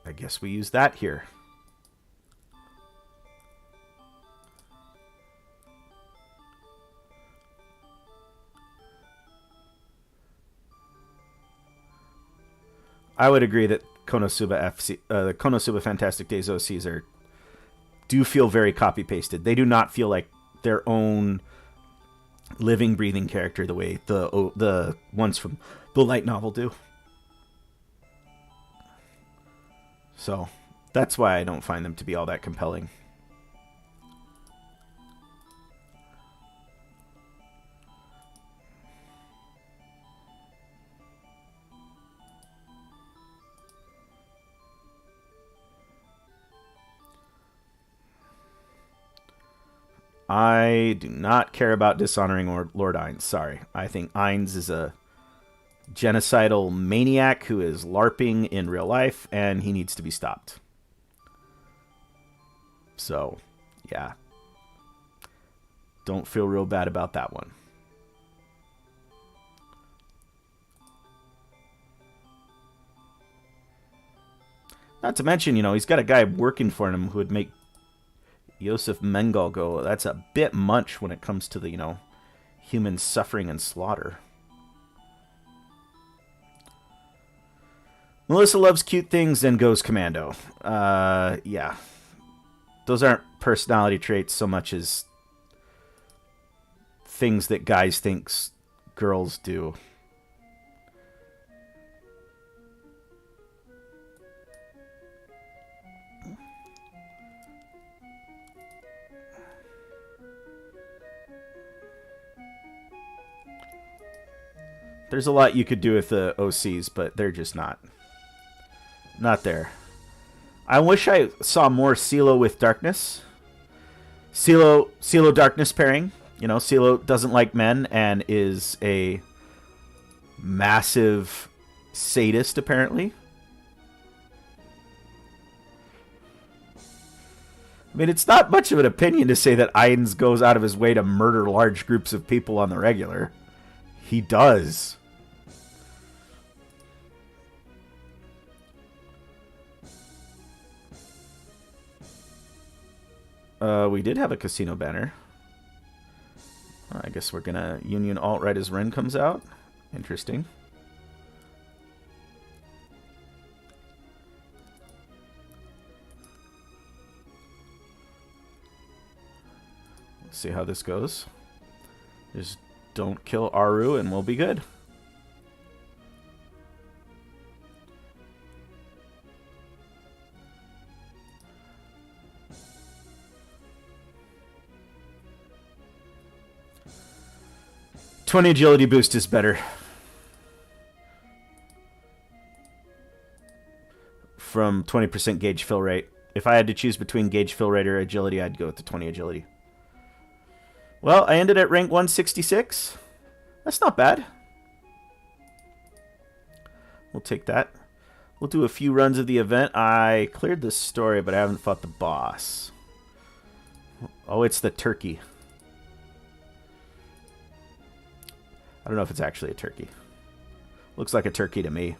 I guess we use that here. I would agree that Konosuba FC, the Konosuba Fantastic Days OCs do feel very copy pasted. They do not feel like their own living, breathing character the way the ones from the light novel do. So that's why I don't find them to be all that compelling. I do not care about dishonoring Lord Ainz. Sorry. I think Ainz is a genocidal maniac who is LARPing in real life, and he needs to be stopped. So, yeah. Don't feel real bad about that one. Not to mention, he's got a guy working for him who would make Yosef Mengele go, that's a bit much when it comes to the, human suffering and slaughter. Melissa loves cute things and goes commando. Yeah. Those aren't personality traits so much as things that guys think girls do. There's a lot you could do with the OCs, but they're just not there. I wish I saw more CeeLo with Darkness. CeeLo Darkness pairing. CeeLo doesn't like men and is a massive sadist, apparently. I mean, it's not much of an opinion to say that Ainz goes out of his way to murder large groups of people on the regular. He does. We did have a casino banner. I guess we're gonna Yunyun alt right as Ren comes out. Interesting. Let's see how this goes. Just don't kill Aru and we'll be good. '20 agility boost is better. From 20% gauge fill rate. If I had to choose between gauge fill rate or agility, I'd go with the 20 agility. Well, I ended at rank 166. That's not bad. We'll take that. We'll do a few runs of the event. I cleared the story, but I haven't fought the boss. Oh, it's the turkey. I don't know if it's actually a turkey. Looks like a turkey to me.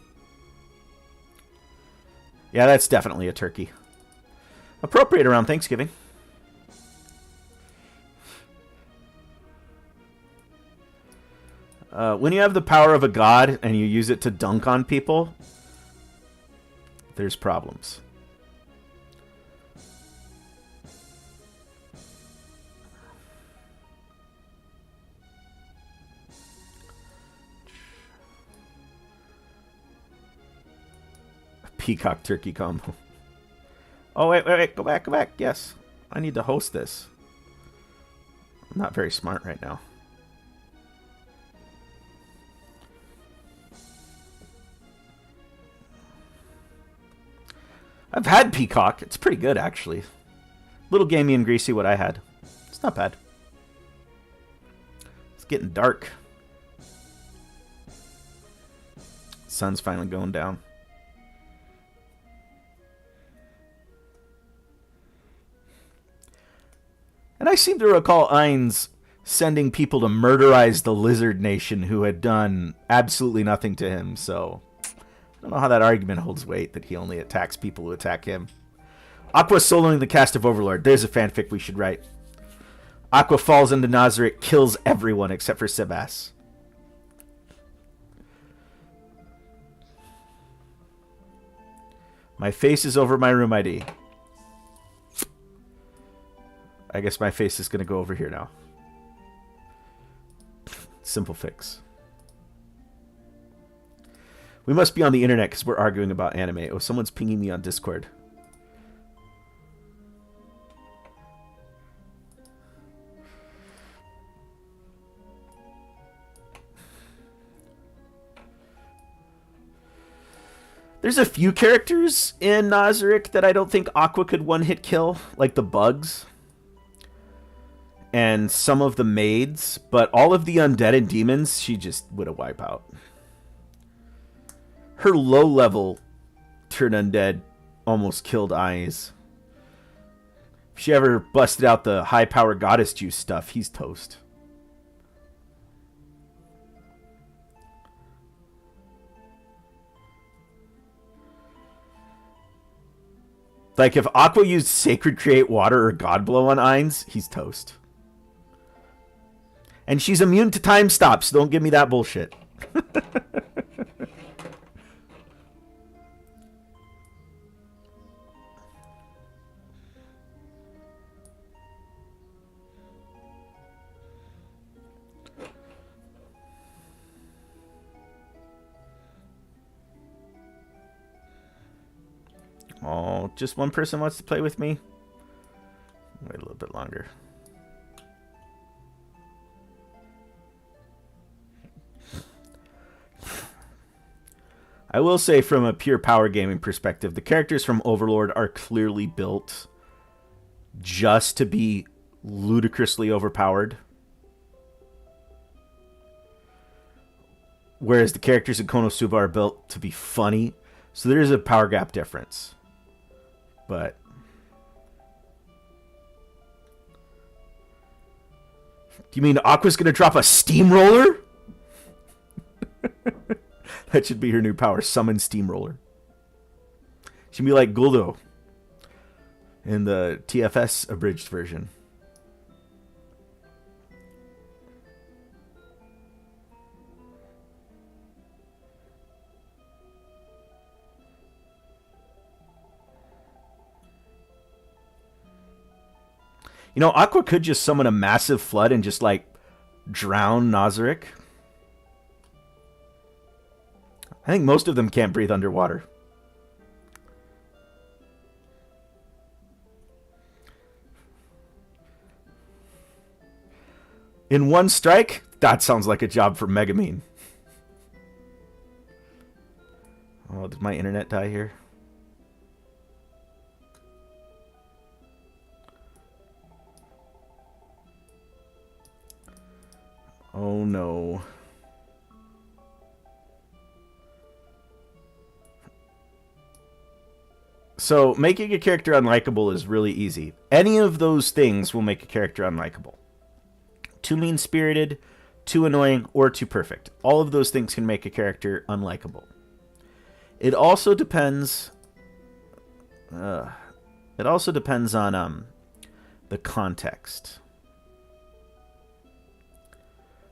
Yeah, that's definitely a turkey. Appropriate around Thanksgiving. When you have the power of a god and you use it to dunk on people, there's problems. Peacock turkey combo. Oh, wait. Go back. Yes. I need to host this. I'm not very smart right now. I've had Peacock. It's pretty good, actually. Little gamey and greasy, what I had. It's not bad. It's getting dark. Sun's finally going down. And I seem to recall Ainz sending people to murderize the lizard nation who had done absolutely nothing to him, so I don't know how that argument holds weight, that he only attacks people who attack him. Aqua soloing the cast of Overlord. There's a fanfic we should write. Aqua falls into Nazarick, kills everyone except for Sebas. My face is over my room ID. I guess my face is going to go over here now. Simple fix. We must be on the internet because we're arguing about anime. Oh, someone's pinging me on Discord. There's a few characters in Nazarick that I don't think Aqua could one-hit kill, like the bugs. And some of the maids, but all of the undead and demons, she just would have wiped out. Her low-level turn undead almost killed Ainz. If she ever busted out the high-power goddess juice stuff, he's toast. Like, if Aqua used Sacred Create Water or God Blow on Ainz, he's toast. And she's immune to time stops. Don't give me that bullshit. Oh, just one person wants to play with me? Wait a little bit longer. I will say, from a pure power gaming perspective, the characters from Overlord are clearly built just to be ludicrously overpowered. Whereas the characters in Konosuba are built to be funny. So there is a power gap difference. But do you mean Aqua's going to drop a steamroller? That should be her new power. Summon Steamroller. She'd be like Guldo in the TFS abridged version. You know, Aqua could just summon a massive flood and just, like, drown Nazarick. I think most of them can't breathe underwater. In one strike? That sounds like a job for Megamine. Oh, did my internet die here? Oh no. So, making a character unlikable is really easy. Any of those things will make a character unlikable. Too mean-spirited, too annoying, or too perfect. All of those things can make a character unlikable. It also depends. It also depends on the context.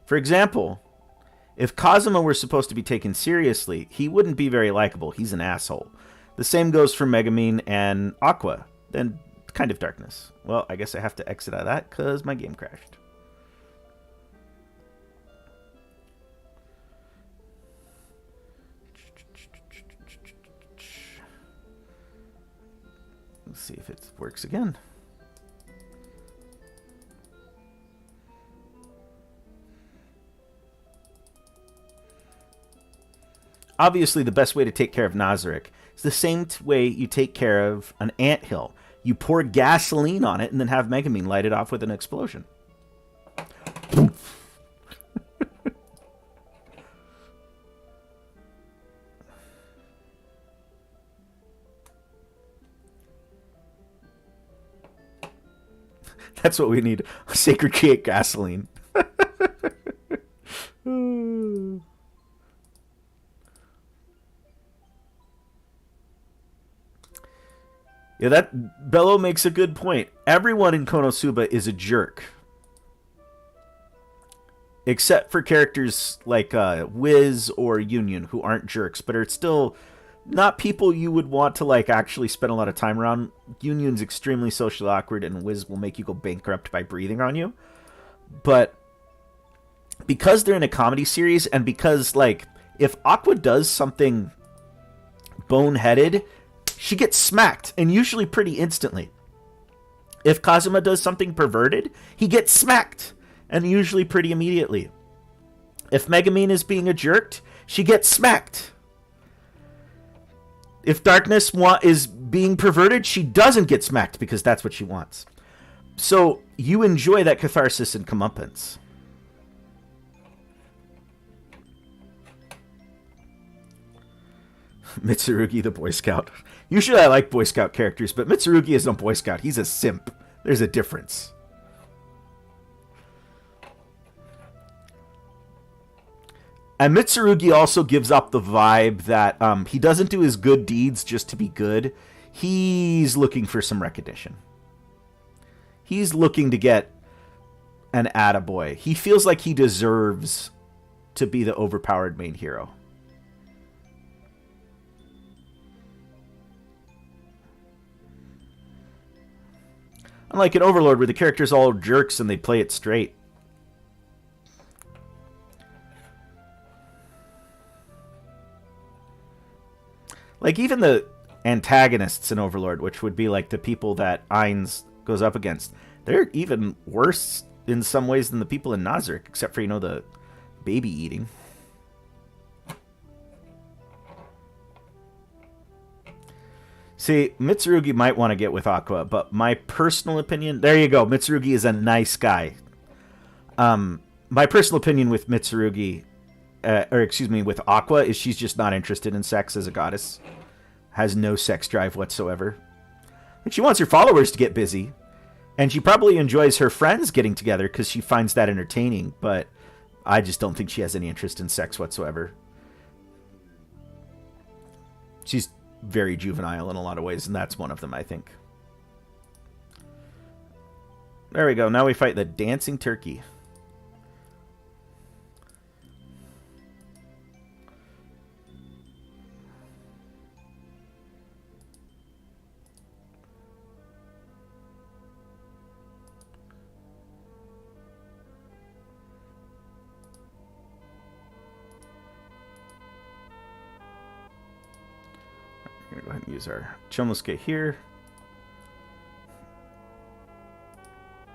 For example, if Kazuma were supposed to be taken seriously, he wouldn't be very likable. He's an asshole. The same goes for Megumin and Aqua. Then Kind of Darkness. Well, I guess I have to exit out of that because my game crashed. Let's see if it works again. Obviously, the best way to take care of Nazarick is the same way you take care of an anthill. You pour gasoline on it and then have Megumin light it off with an explosion. That's what we need. Sacred Cake gasoline. Yeah, that Bello makes a good point. Everyone in Konosuba is a jerk. Except for characters like Wiz or Yunyun, who aren't jerks, but are still not people you would want to like actually spend a lot of time around. Yunyun's extremely socially awkward, and Wiz will make you go bankrupt by breathing on you. But because they're in a comedy series, and because like if Aqua does something boneheaded, she gets smacked, and usually pretty instantly. If Kazuma does something perverted, he gets smacked, and usually pretty immediately. If Megumin is being a jerk, she gets smacked. If Darkness is being perverted, she doesn't get smacked because that's what she wants. So you enjoy that catharsis and comeuppance. Mitsurugi the Boy Scout. Usually I like Boy Scout characters, but Mitsurugi is no Boy Scout. He's a simp. There's a difference. And Mitsurugi also gives up the vibe that he doesn't do his good deeds just to be good. He's looking for some recognition. He's looking to get an attaboy. He feels like he deserves to be the overpowered main hero. Unlike in Overlord, where the characters all jerks and they play it straight. Like, even the antagonists in Overlord, which would be like the people that Ainz goes up against, they're even worse in some ways than the people in Nazarick, except for, you know, the baby eating. See, Mitsurugi might want to get with Aqua, but my personal opinion... There you go. Mitsurugi is a nice guy. My personal opinion with Mitsurugi... with Aqua, is she's just not interested in sex as a goddess. Has no sex drive whatsoever. Like, she wants her followers to get busy. And she probably enjoys her friends getting together because she finds that entertaining. But I just don't think she has any interest in sex whatsoever. She's very juvenile in a lot of ways, and that's one of them, I think. There we go. Now we fight the dancing turkey. We're going to go ahead and use our Chomosuke here.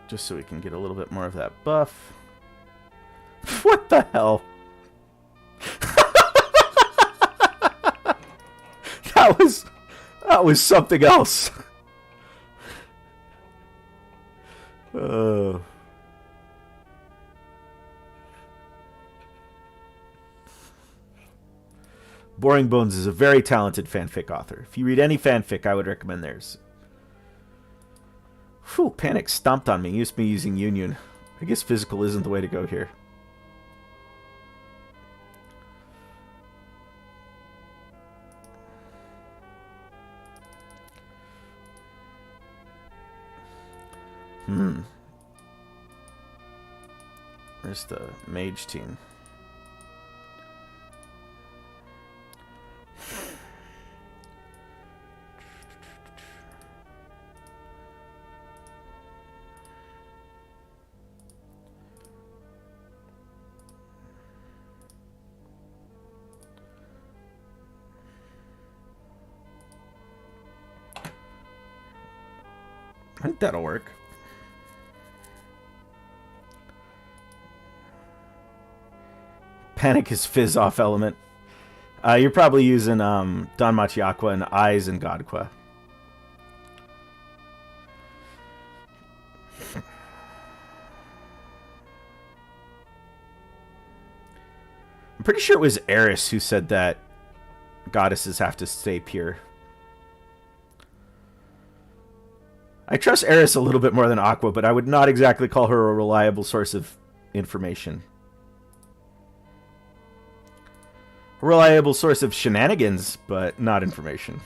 Just so we can get a little bit more of that buff. What the hell? That was something else. Boring Bones is a very talented fanfic author. If you read any fanfic, I would recommend theirs. Phew, Panic stomped on me. Used me using Yunyun. I guess physical isn't the way to go here. Where's the mage team? I think that'll work. Panic is fizz off element. You're probably using Danmachi Aqua and Eyes and Godqua. I'm pretty sure it was Eris who said that goddesses have to stay pure. I trust Eris a little bit more than Aqua, but I would not exactly call her a reliable source of information. A reliable source of shenanigans, but not information.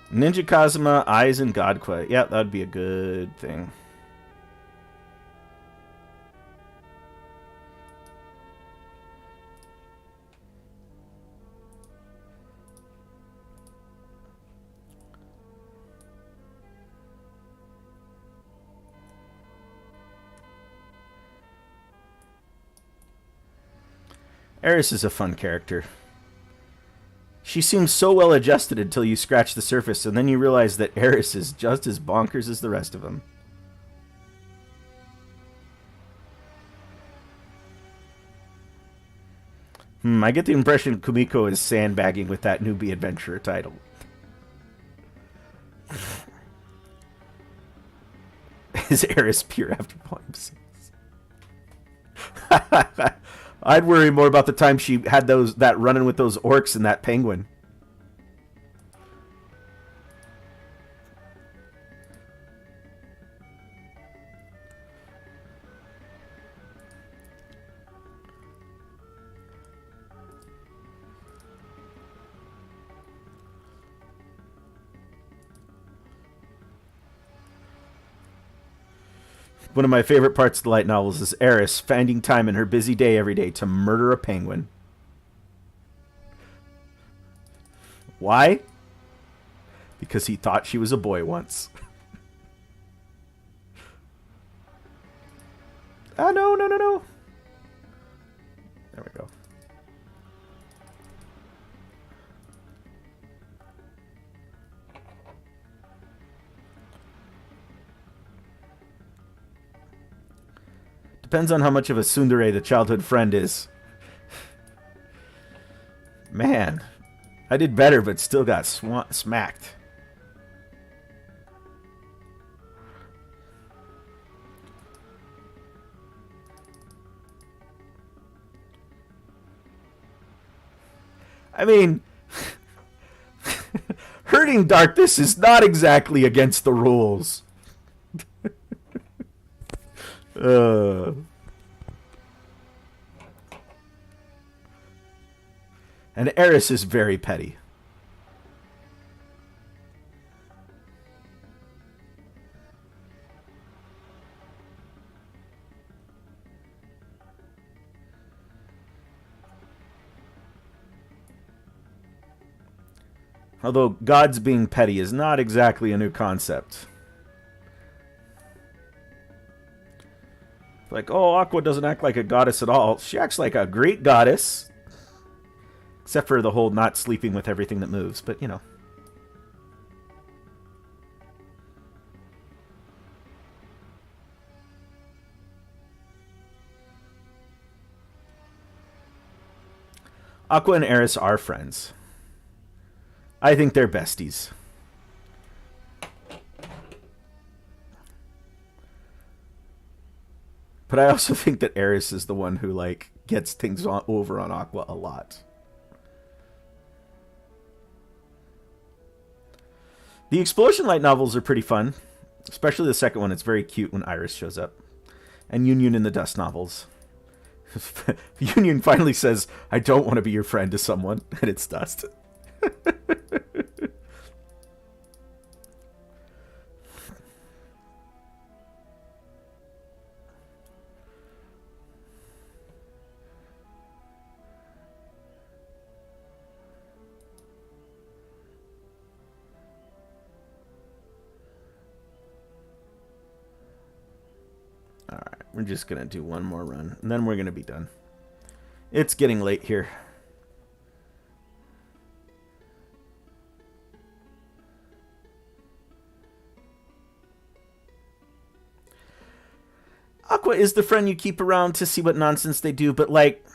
Ninja Kazuma, Eyes, and Godqua. Yeah, that'd be a good thing. Eris is a fun character. She seems so well adjusted until you scratch the surface, and then you realize that Eris is just as bonkers as the rest of them. I get the impression Kumiko is sandbagging with that newbie adventurer title. Is Eris pure after Volume 6? I'd worry more about the time she had that running with those orcs and that penguin. One of my favorite parts of the light novels is Eris finding time in her busy day every day to murder a penguin. Why? Because he thought she was a boy once. Ah, no. There we go. Depends on how much of a tsundere the childhood friend is. Man, I did better, but still got smacked. I mean, hurting darkness is not exactly against the rules. And Eris is very petty. Although gods being petty is not exactly a new concept. Like, oh, Aqua doesn't act like a goddess at all. She acts like a Greek goddess. Except for the whole not sleeping with everything that moves. But, you know. Aqua and Eris are friends. I think they're besties. But I also think that Eris is the one who, like, gets things over on Aqua a lot. The Explosion Light novels are pretty fun. Especially the second one. It's very cute when Iris shows up. And Yunyun in the Dust novels. Yunyun finally says, I don't want to be your friend to someone. And it's Dust. Alright, we're just going to do one more run, and then we're going to be done. It's getting late here. Aqua is the friend you keep around to see what nonsense they do, but, like,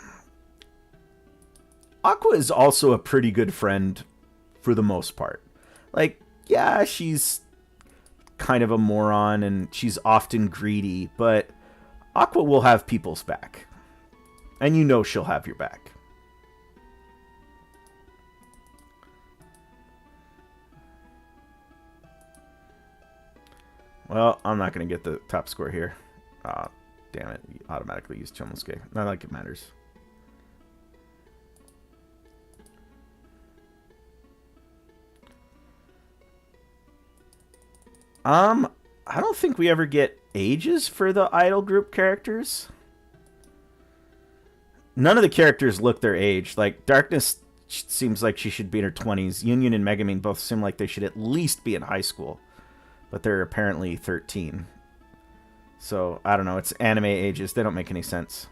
Aqua is also a pretty good friend for the most part. Like, yeah, she's kind of a moron and she's often greedy, but Aqua will have people's back. And you know she'll have your back. Well, I'm not going to get the top score here. Ah, damn it. We automatically use Chomosuke. Not like it matters. I don't think we ever get ages for the idol group characters. None of the characters look their age. Like, Darkness seems like she should be in her 20s. Yunyun and Megumin both seem like they should at least be in high school. But they're apparently 13. So, I don't know. It's anime ages. They don't make any sense.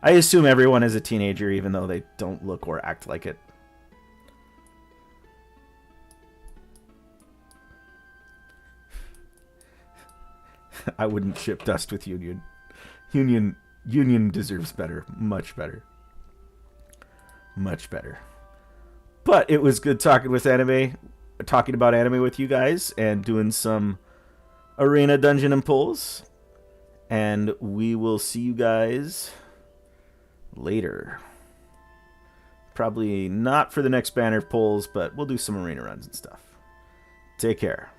I assume everyone is a teenager, even though they don't look or act like it. I wouldn't ship Dust with Yunyun. Yunyun deserves better. Much better. Much better. But it was good talking about anime with you guys and doing some arena dungeon and pulls. And we will see you guys later. Probably not for the next banner pulls, but we'll do some arena runs and stuff. Take care.